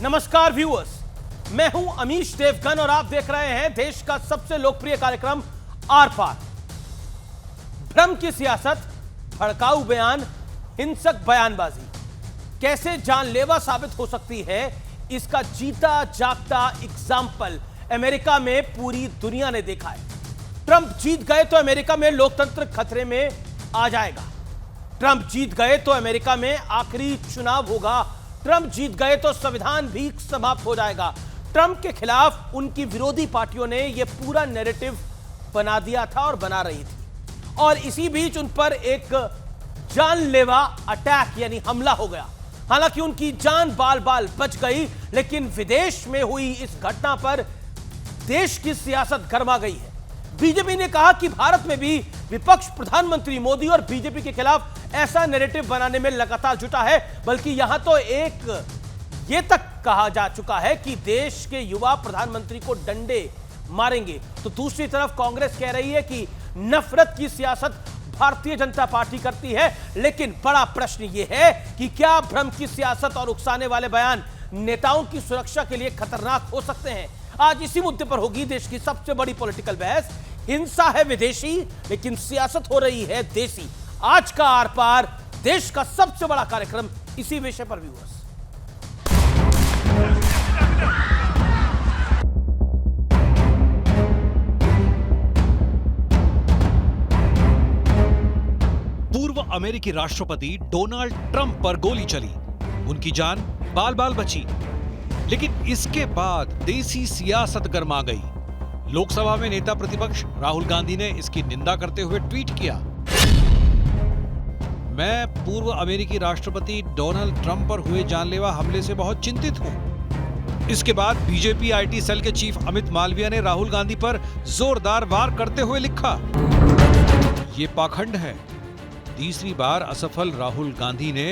नमस्कार व्यूअर्स, मैं हूं अमीश देवगन और आप देख रहे हैं देश का सबसे लोकप्रिय कार्यक्रम आर पार। भ्रम की सियासत, भड़काऊ बयान, हिंसक बयानबाजी कैसे जानलेवा साबित हो सकती है, इसका जीता जागता एग्जाम्पल अमेरिका में पूरी दुनिया ने देखा है। ट्रंप जीत गए तो अमेरिका में लोकतंत्र खतरे में आ जाएगा। ट्रंप जीत गए तो अमेरिका में आखिरी चुनाव होगा। ट्रंप जीत गए तो संविधान भी समाप्त हो जाएगा। ट्रंप के खिलाफ उनकी विरोधी पार्टियों ने यह पूरा नैरेटिव बना दिया था और बना रही थी, और इसी बीच उन पर एक जानलेवा अटैक यानी हमला हो गया। हालांकि उनकी जान बाल बाल बच गई, लेकिन विदेश में हुई इस घटना पर देश की सियासत गर्मा गई है। बीजेपी ने कहा कि भारत में भी विपक्ष प्रधानमंत्री मोदी और बीजेपी के खिलाफ ऐसा नैरेटिव बनाने में लगातार जुटा है, बल्कि यहां तो एक ये तक कहा जा चुका है कि देश के युवा प्रधानमंत्री को डंडे मारेंगे। तो दूसरी तरफ कांग्रेस कह रही है कि नफरत की सियासत भारतीय जनता पार्टी करती है। लेकिन बड़ा प्रश्न यह है कि क्या भ्रम की सियासत और उकसाने वाले बयान नेताओं की सुरक्षा के लिए खतरनाक हो सकते हैं? आज इसी मुद्दे पर होगी देश की सबसे बड़ी पॉलिटिकल बहस। हिंसा है विदेशी, लेकिन सियासत हो रही है देसी। आज का आर पार देश का सबसे बड़ा कार्यक्रम इसी विषय पर व्यूअर्स। पूर्व अमेरिकी राष्ट्रपति डोनाल्ड ट्रंप पर गोली चली, उनकी जान बाल बाल बची, लेकिन इसके बाद देसी सियासत गर्मा गई। लोकसभा में नेता प्रतिपक्ष राहुल गांधी ने इसकी निंदा करते हुए ट्वीट किया, मैं पूर्व अमेरिकी राष्ट्रपति डोनाल्ड ट्रंप पर हुए जानलेवा हमले से बहुत चिंतित हूं। इसके बाद बीजेपी आईटी सेल के चीफ अमित मालविया ने राहुल गांधी पर जोरदार वार करते हुए लिखा, ये पाखंड है। तीसरी बार असफल राहुल गांधी ने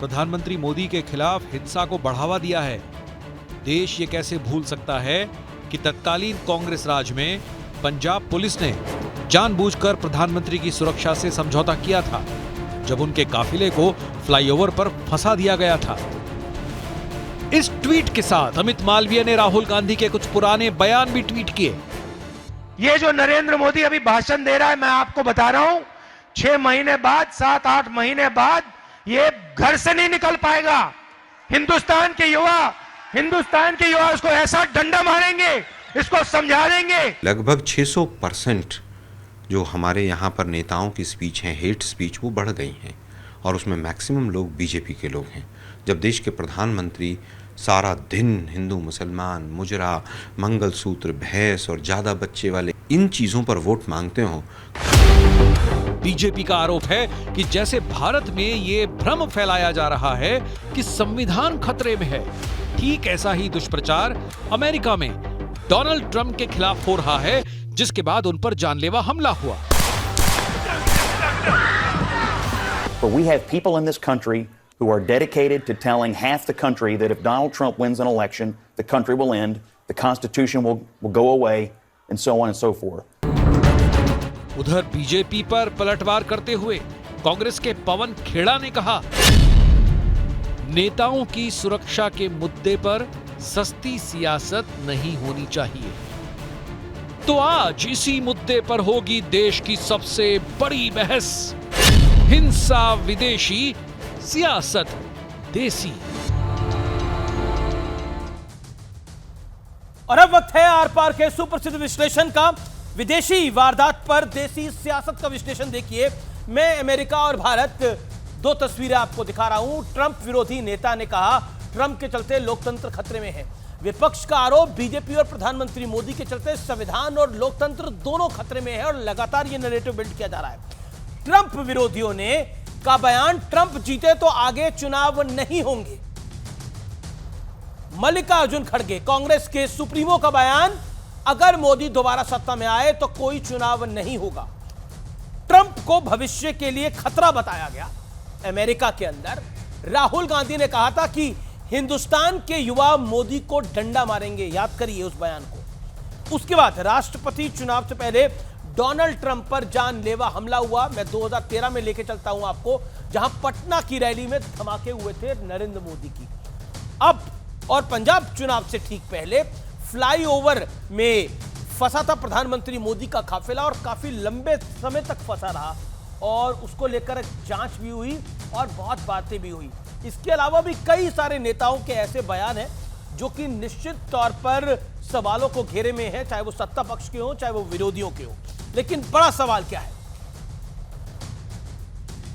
प्रधानमंत्री मोदी के खिलाफ हिंसा को बढ़ावा दिया है। देश ये कैसे भूल सकता है कि तत्कालीन कांग्रेस राज में पंजाब पुलिस ने जानबूझकर प्रधानमंत्री की सुरक्षा से समझौता किया था, जब उनके काफिले को फ्लाईओवर पर फंसा दिया गया था। इस ट्वीट के साथ अमित मालवीय ने राहुल गांधी के कुछ पुराने बयान भी ट्वीट किए। ये जो नरेंद्र मोदी अभी भाषण दे रहा है, मैं आपको बता रहा हूं, 6 महीने बाद, 7-8 महीने बाद ये घर से नहीं निकल पाएगा। हिंदुस्तान के युवा उसको ऐसा डंडा मारेंगे, इसको समझा देंगे। लगभग 600% जो हमारे यहाँ पर नेताओं की स्पीच हैं, हेट स्पीच, वो बढ़ गई हैं, और उसमें मैक्सिमम लोग बीजेपी के लोग हैं। जब देश के प्रधानमंत्री सारा दिन हिंदू मुसलमान, मुजरा, मंगलसूत्र, भैंस और ज़्यादा बच्चे वाले इन चीज़ों पर वोट मांगते हों। बीजेपी का आरोप है कि जैसे भारत में ये भ्रम फैलाया जा रहा है कि संविधान खतरे में है, ठीक ऐसा ही दुष्प्रचार अमेरिका में डोनाल्ड ट्रंप के खिलाफ हो रहा है, जिसके बाद उन पर जानलेवा हमला हुआ। But we have people in this country who are dedicated to telling half the country that if Donald Trump wins an election, the country will end, the Constitution will go away, and so on and so forth. उधर BJP पर पलटवार करते हुए कांग्रेस के पवन खेड़ा ने कहा, नेताओं की सुरक्षा के मुद्दे पर सस्ती सियासत नहीं होनी चाहिए। तो आज इसी मुद्दे पर होगी देश की सबसे बड़ी बहस, हिंसा विदेशी, सियासत देसी। और अब वक्त है आर पार के सुप्रसिद्ध विश्लेषण का। विदेशी वारदात पर देसी सियासत का विश्लेषण देखिए। मैं अमेरिका और भारत, 2 तस्वीरें आपको दिखा रहा हूं। ट्रंप विरोधी नेता ने कहा ट्रंप के चलते लोकतंत्र खतरे में है। विपक्ष का आरोप, बीजेपी और प्रधानमंत्री मोदी के चलते संविधान और लोकतंत्र दोनों खतरे में है, और लगातार यह नैरेटिव बिल्ड किया जा रहा है। ट्रंप विरोधियों ने का बयान, ट्रंप जीते तो आगे चुनाव नहीं होंगे। मल्लिकार्जुन खड़गे, कांग्रेस के सुप्रीमो का बयान, अगर मोदी दोबारा सत्ता में आए तो कोई चुनाव नहीं होगा। ट्रंप को भविष्य के लिए खतरा बताया गया। अमेरिका के अंदर राहुल गांधी ने कहा था कि हिंदुस्तान के युवा मोदी को डंडा मारेंगे, याद करिए उस बयान को। उसके बाद राष्ट्रपति चुनाव से पहले डोनाल्ड ट्रंप पर जानलेवा हमला हुआ। मैं 2013 में लेके चलता हूं आपको, जहां पटना की रैली में धमाके हुए थे नरेंद्र मोदी की। अब और पंजाब चुनाव से ठीक पहले फ्लाईओवर में फंसा था प्रधानमंत्री मोदी का काफिला और काफी लंबे समय तक फंसा रहा और उसको लेकर जांच भी हुई और बहुत बातें भी हुई। इसके अलावा भी कई सारे नेताओं के ऐसे बयान हैं जो कि निश्चित तौर पर सवालों को घेरे में है, चाहे वो सत्ता पक्ष के हो चाहे वो विरोधियों के हो। लेकिन बड़ा सवाल क्या है,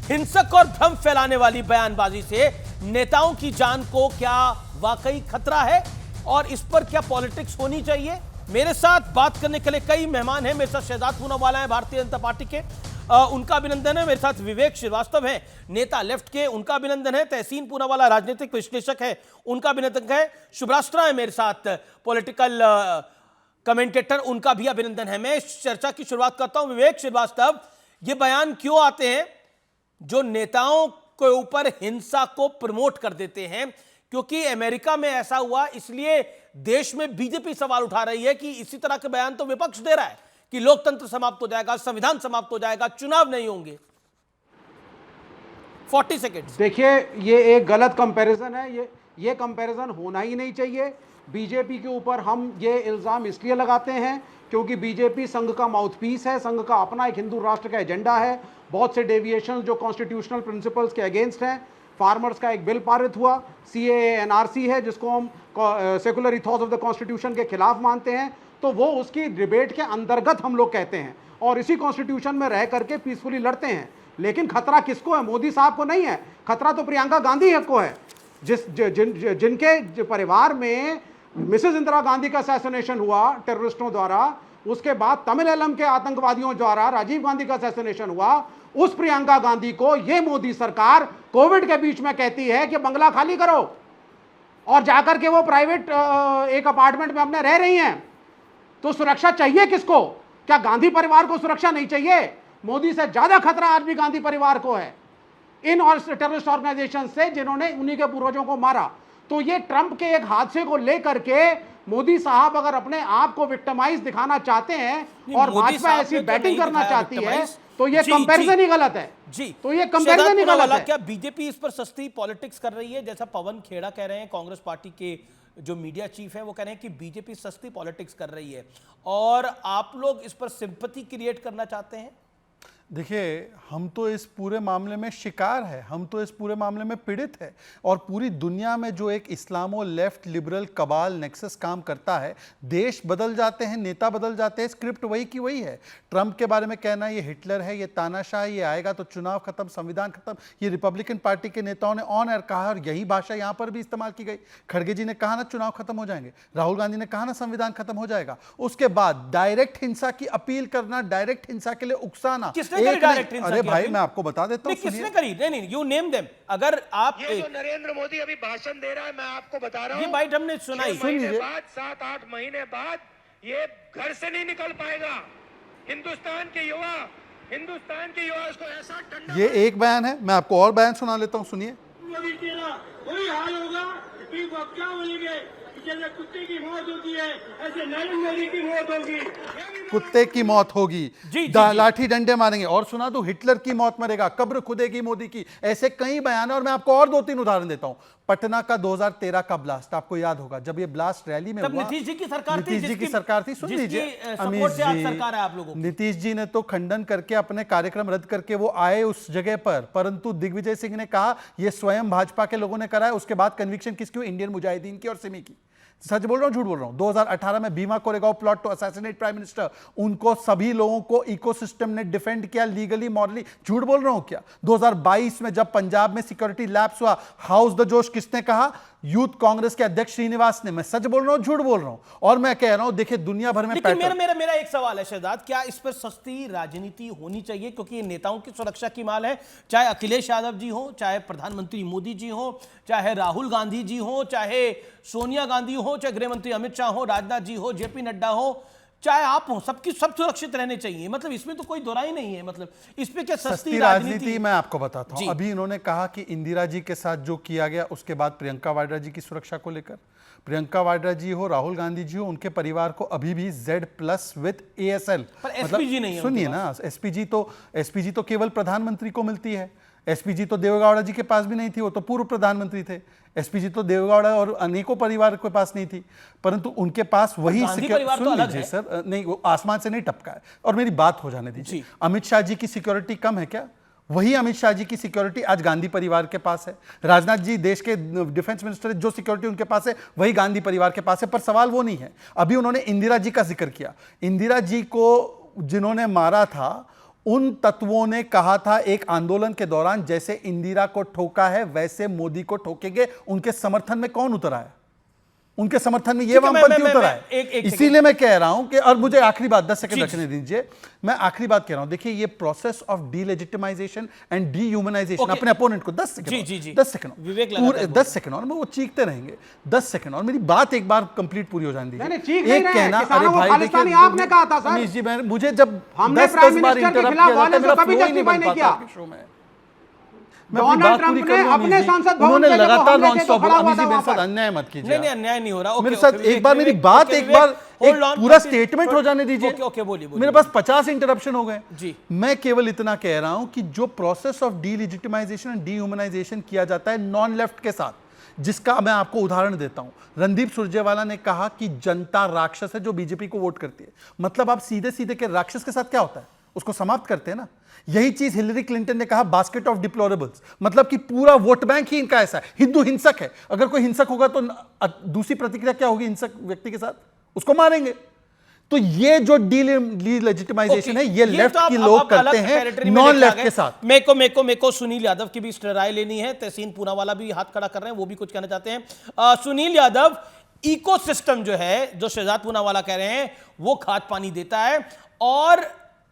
हिंसक और भ्रम फैलाने वाली बयानबाजी से नेताओं की जान को क्या वाकई खतरा है और इस पर क्या पॉलिटिक्स होनी चाहिए? मेरे साथ बात करने के लिए कई मेहमान हैं। मेरे साथ शहजाद पूनावाला है भारतीय जनता पार्टी के, उनका अभिनंदन है। मेरे साथ विवेक श्रीवास्तव है नेता लेफ्ट के, उनका अभिनंदन है। तहसीन पूनावाला राजनीतिक विश्लेषक है, उनका अभिनंदन है। शुभ्राष्ट्रा है मेरे साथ पॉलिटिकल कमेंटेटर, उनका भी अभिनंदन है। मैं इस चर्चा की शुरुआत करता हूं। विवेक श्रीवास्तव, ये बयान क्यों आते हैं जो नेताओं के ऊपर हिंसा को प्रमोट कर देते हैं? क्योंकि अमेरिका में ऐसा हुआ, इसलिए देश में बीजेपी सवाल उठा रही है कि इसी तरह के बयान तो विपक्ष दे रहा है कि लोकतंत्र समाप्त हो जाएगा, संविधान समाप्त हो जाएगा, चुनाव नहीं होंगे। 40 सेकेंड। देखिए, ये एक गलत कंपैरिजन है। ये कंपैरिजन होना ही नहीं चाहिए। बीजेपी के ऊपर हम ये इल्जाम इसलिए लगाते हैं क्योंकि बीजेपी संघ का माउथपीस है, संघ का अपना एक हिंदू राष्ट्र का एजेंडा है। बहुत से डेविएशंस जो कॉन्स्टिट्यूशनल प्रिंसिपल्स के अगेंस्ट हैं। फार्मर्स का एक बिल पारित हुआ, CAA NRC है, जिसको हम secular ethos of the constitution के खिलाफ मानते हैं, तो वो उसकी डिबेट के अंतर्गत हम लोग कहते हैं और इसी कॉन्स्टिट्यूशन में रह करके पीसफुली लड़ते हैं। लेकिन खतरा किसको है? मोदी साहब को नहीं है, खतरा तो प्रियंका गांधी को है, जिनके परिवार में मिसेस इंदिरा गांधी का असैसिनेशन हुआ टेररिस्टों द्वारा, उसके बाद तमिल के आतंकवादियों द्वारा राजीव गांधी का असैसिनेशन हुआ। उस प्रियंका गांधी को ये मोदी सरकार कोविड के बीच में कहती है कि बंगला खाली करो और जाकर के वो प्राइवेट एक अपार्टमेंट में अपने रह रही हैं। तो सुरक्षा चाहिए किसको? क्या गांधी परिवार को सुरक्षा नहीं चाहिए? मोदी से ज्यादा खतरा आज भी गांधी परिवार को है, इन और टेररिस्ट ऑर्गेनाइजेशन से जिन्होंने उन्हीं के पूर्वजों को मारा। तो ये ट्रंप के एक हादसे को लेकर के मोदी साहब अगर अपने आप को विक्टिमाइज दिखाना चाहते हैं और भाजपा ऐसी बैटिंग करना चाहती है, तो ये कंपैरिजन ही गलत है। जी, तो ये कंपैरिजन ही गलत है। क्या बीजेपी इस पर सस्ती पॉलिटिक्स कर रही है? जैसा पवन खेड़ा कह रहे हैं, कांग्रेस पार्टी के जो मीडिया चीफ है वो कह रहे हैं कि बीजेपी सस्ती पॉलिटिक्स कर रही है और आप लोग इस पर सिंपैथी क्रिएट करना चाहते हैं। देखिए, हम तो इस पूरे मामले में शिकार है, हम तो इस पूरे मामले में पीड़ित है और पूरी दुनिया में जो एक इस्लामो लेफ्ट लिबरल कबाल नेक्सस काम करता है, देश बदल जाते हैं, नेता बदल जाते हैं, स्क्रिप्ट वही की वही है। ट्रंप के बारे में कहना ये हिटलर है, ये तानाशाह, ये आएगा तो चुनाव खत्म, संविधान खत्म, ये रिपब्लिकन पार्टी के नेताओं ने ऑन एयर कहा और यही भाषा यहाँ पर भी इस्तेमाल की गई। खड़गे जी ने कहा ना चुनाव खत्म हो जाएंगे, राहुल गांधी ने कहा ना संविधान खत्म हो जाएगा। उसके बाद डायरेक्ट हिंसा की अपील करना, डायरेक्ट हिंसा के लिए उकसाना। अरे भाई, मैं आपको बता देता हूं, किसने करी? नहीं, यू नेम देम। अगर आप ये जो नरेंद्र मोदी अभी भाषण दे रहा है, मैं आपको बता रहा हूं, ये बाइट हमने सुनाई। 7-8 महीने बाद ये घर से नहीं निकल पाएगा। हिंदुस्तान के युवा इसको ऐसा डंडा। ये एक बयान है, मैं आपको और बयान सुना लेता हूं, सुनिए। वही हाल होगा कि वो क्या बोलेंगे, जैसे कुत्ते की मौत होती है ऐसे नरेंद्र मोदी की मौत होगी, कुत्ते की मौत होगी, लाठी डंडे मारेंगे। और सुना तो हिटलर की मौत मरेगा, कब्र खुदेगी मोदी की। ऐसे कई बयान है और मैं आपको और 2-3 उदाहरण देता हूं। पटना का 2013 का ब्लास्ट आपको याद होगा, जब ये ब्लास्ट रैली में हुआ, नीतीश जी की सरकार थी। सुन लीजिए, सरकार है आप लोगों की। नीतीश जी ने तो खंडन करके अपने कार्यक्रम रद्द करके वो आए उस जगह पर, परंतु दिग्विजय सिंह ने कहा ये स्वयं भाजपा के लोगों ने करा है। उसके बाद कन्विक्शन किसकी? इंडियन मुजाहिदीन की और सिमी की। सच बोल रहा हूं, झूठ बोल रहा हूं? 2018 में Bhima Koregaon plot to assassinate prime minister, उनको सभी लोगों को इकोसिस्टम ने डिफेंड किया लीगली, मॉरली। झूठ बोल रहा हूं क्या? 2022 में जब पंजाब में सिक्योरिटी लैप्स हुआ, हाउस द जोश किसने कहा? यूथ कांग्रेस के अध्यक्ष श्रीनिवास ने। मैं सच बोल रहा हूं, झूठ बोल रहा हूं? और मैं कह रहा हूं, देखिए दुनिया भर में मेरा एक सवाल है शहजाद, क्या इस पर सस्ती राजनीति होनी चाहिए? क्योंकि ये नेताओं की सुरक्षा की माल है, चाहे अखिलेश यादव जी हो, चाहे प्रधानमंत्री मोदी जी हो, चाहे राहुल गांधी जी हो, चाहे सोनिया गांधी हो, चाहे गृहमंत्री अमित शाह हो, राजनाथ जी हो, जेपी नड्डा हो, चाहे आप हो, सब सुरक्षित रहने चाहिए। मतलब इसमें तो कोई दोराई नहीं है। मतलब इस पे क्या सस्ती राजनीति? मैं आपको बताता हूं। अभी इन्होंने कहा कि इंदिरा जी के साथ जो किया गया, उसके बाद प्रियंका वाड्रा जी की सुरक्षा को लेकर, प्रियंका वाड्रा जी हो, राहुल गांधी जी हो, उनके परिवार को अभी भी Z+ विद ASL, पर एसपीजी नहीं है। सुनिए ना, एसपीजी तो केवल प्रधानमंत्री को मिलती है। एसपीजी तो देवेगौड़ा जी के पास भी नहीं थी, वो तो पूर्व प्रधानमंत्री थे। एसपीजी तो देवेगौड़ा और अनेकों परिवार के पास नहीं थी, परंतु उनके पास वही तो अलग है सर, नहीं वो आसमान से नहीं टपका है। और मेरी बात हो जाने दीजिए, अमित शाह जी की सिक्योरिटी कम है क्या? वही अमित शाह जी की सिक्योरिटी आज गांधी परिवार के पास है। राजनाथ जी देश के डिफेंस मिनिस्टर, जो सिक्योरिटी उनके पास है वही गांधी परिवार के पास है। पर सवाल वो नहीं है। अभी उन्होंने इंदिरा जी का जिक्र किया। इंदिरा जी को जिन्होंने मारा था, उन तत्वों ने कहा था एक आंदोलन के दौरान, जैसे इंदिरा को ठोका है वैसे मोदी को ठोकेंगे। उनके समर्थन में कौन उतर आया? उनके समर्थन में ये वामपंथी उतर आए। इसीलिए मैं कह रहा हूं कि, और मुझे आखिरी बात 10 सेकंड रखने दीजिए, मैं आखिरी बात कह रहा हूं। देखिए, ये प्रोसेस ऑफ डीलेजिटिमाइजेशन एंड डीह्यूमनाइजेशन अपने अपोनेंट को 10 सेकंड 10 सेकंड और वो चीखते रहेंगे 10 सेकंड, और मेरी बात एक बार कंप्लीट पूरी हो जाने दीजिए। एक कहना, अरे भाई देखिए, आपने कहा था सर, जी मुझे जब 10 बार इंटरप्ट किया शो में, डोनाल्ड ट्रंप ने अपने संसद भवन में लगातार नॉन स्टॉप, मेरे साथ अन्याय मत कीजिए। नहीं अन्याय नहीं हो रहा। मेरे साथ एक बार मेरी बात एक बार पूरा स्टेटमेंट हो जाने दीजिए। ओके बोलिए। मेरे पास 50 इंटरप्शन हो गए जी। मैं केवल इतना कह रहा हूं कि जो प्रोसेस ऑफ डीलेजिटिमाइजेशन एंड डीह्यूमनाइजेशन किया जाता है नॉन लेफ्ट के साथ, जिसका मैं आपको उदाहरण देता हूं। रणदीप सुरजेवाला ने कहा कि जनता राक्षस है जो बीजेपी को वोट करती है। मतलब आप सीधे सीधे के राक्षस के साथ क्या होता है, उसको समाप्त करते हैं ना। यही चीज हिलरी क्लिंटन ने कहा, बास्केट ऑफ डिप्लोरेबल्स, मतलब कि पूरा वोट बैंक ही इनका ऐसा है। हिंदू हिंसक है, अगर कोई हिंसक होगा तो दूसरी प्रतिक्रिया क्या होगी हिंसक व्यक्ति के साथ? उसको मारेंगे। तो ये जो डीलेजिटिमाइजेशन है, ये लेफ्ट की लोग करते हैं नॉन लेफ्ट के साथ। मेरे को सुनील यादव की भी राय लेनी है। तहसीन पूनावाला भी हाथ खड़ा कर रहे हैं, वो भी कुछ कहना चाहते हैं। सुनील यादव, इकोसिस्टम जो है, जो शहजाद पूनावाला कह रहे हैं, वो खाद पानी देता है, और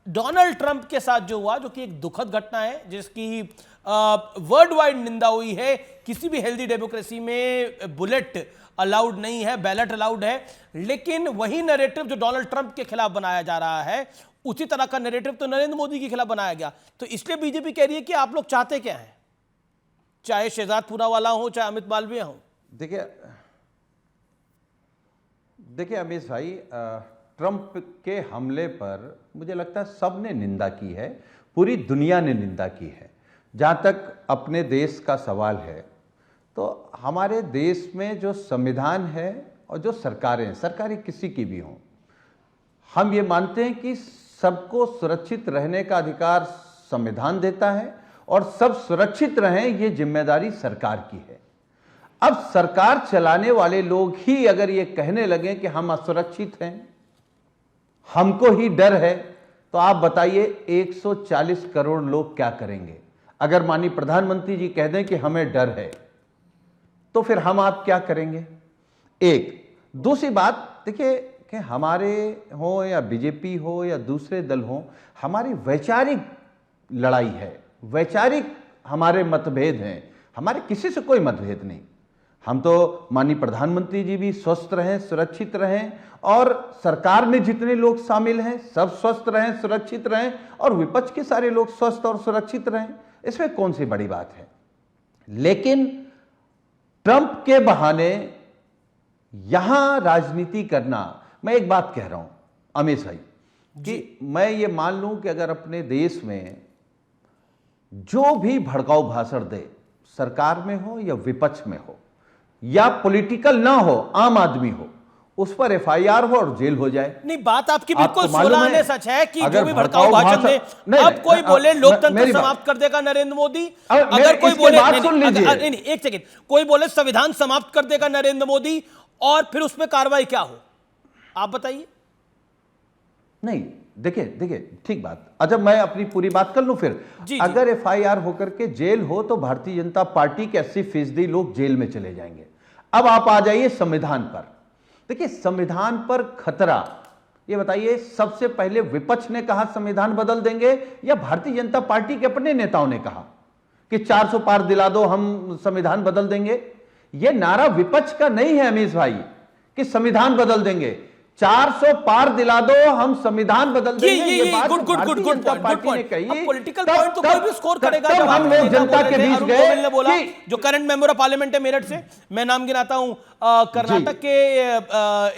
डोनाल्ड ट्रंप के साथ जो हुआ, जो कि एक दुखद घटना है, जिसकी वर्ल्ड वाइड निंदा हुई है। किसी भी हेल्दी डेमोक्रेसी में बुलेट अलाउड नहीं है, बैलेट अलाउड है, लेकिन वही नैरेटिव जो डोनाल्ड ट्रंप के खिलाफ बनाया जा रहा है, उसी तरह का नैरेटिव तो नरेंद्र मोदी के खिलाफ बनाया गया। तो इसलिए बीजेपी कह रही है कि आप लोग चाहते क्या हैं, चाहे शहजाद पूनावाला हो, चाहे अमित मालवीय हो। देखिए अमीश भाई, ट्रंप के हमले पर मुझे लगता है सबने निंदा की है, पूरी दुनिया ने निंदा की है। जहाँ तक अपने देश का सवाल है, तो हमारे देश में जो संविधान है और जो सरकारें, सरकारें किसी की भी हों, हम ये मानते हैं कि सबको सुरक्षित रहने का अधिकार संविधान देता है, और सब सुरक्षित रहें ये जिम्मेदारी सरकार की है। अब सरकार चलाने वाले लोग ही अगर ये कहने लगे कि हम असुरक्षित हैं, हमको ही डर है, तो आप बताइए 140 करोड़ लोग क्या करेंगे? अगर माननीय प्रधानमंत्री जी कह दें कि हमें डर है, तो फिर हम आप क्या करेंगे? एक दूसरी बात देखिए कि हमारे हो या बीजेपी हो या दूसरे दल हो, हमारी वैचारिक लड़ाई है, वैचारिक हमारे मतभेद हैं। हमारे किसी से कोई मतभेद नहीं। हम तो माननीय प्रधानमंत्री जी भी स्वस्थ रहें, सुरक्षित रहें, और सरकार में जितने लोग शामिल हैं सब स्वस्थ रहें, सुरक्षित रहें, और विपक्ष के सारे लोग स्वस्थ और सुरक्षित रहें। इसमें कौन सी बड़ी बात है? लेकिन ट्रंप के बहाने यहां राजनीति करना, मैं एक बात कह रहा हूं अमीश भाई, कि मैं ये मान लूं कि अगर अपने देश में जो भी भड़काऊ भाषण दे, सरकार में हो या विपक्ष में हो या पॉलिटिकल ना हो, आम आदमी हो, उस पर एफआईआर हो और जेल हो जाए। नहीं, बात आपकी बिल्कुल सोलाने सच है कि जो भी भड़काऊ भाषण दे, अब कोई बोले लोकतंत्र समाप्त कर देगा नरेंद्र मोदी, अगर कोई बोले नहीं, एक सेकंड, कोई बोले संविधान समाप्त कर देगा नरेंद्र मोदी, और फिर उस पर कार्रवाई क्या हो, आप बताइए। नहीं, देखिए ठीक बात। अच्छा, मैं अपनी पूरी बात कर लूं फिर। अगर एफआईआर होकर के जेल हो, तो भारतीय जनता पार्टी के 80% लोग जेल में चले जाएंगे। अब आप आ जाइए संविधान पर। देखिए, संविधान पर खतरा, ये बताइए, सबसे पहले विपक्ष ने कहा संविधान बदल देंगे, या भारतीय जनता पार्टी के अपने नेताओं ने कहा कि 400 पार दिला दो, हम संविधान बदल देंगे? ये नारा विपक्ष का नहीं है अमीश भाई कि संविधान बदल देंगे। 400 पार दिला दो, हम संविधान बदल देंगे। ये बात भारतीय जनता पार्टी ने कही। पॉलिटिकल पॉइंट तो कोई भी स्कोर करेगा। जब हम लोग जनता के बीच गए, ने बोला जो करंट मेंबर ऑफ पार्लियामेंट है मेरठ से, मैं नाम गिनाता हूं, कर्नाटक के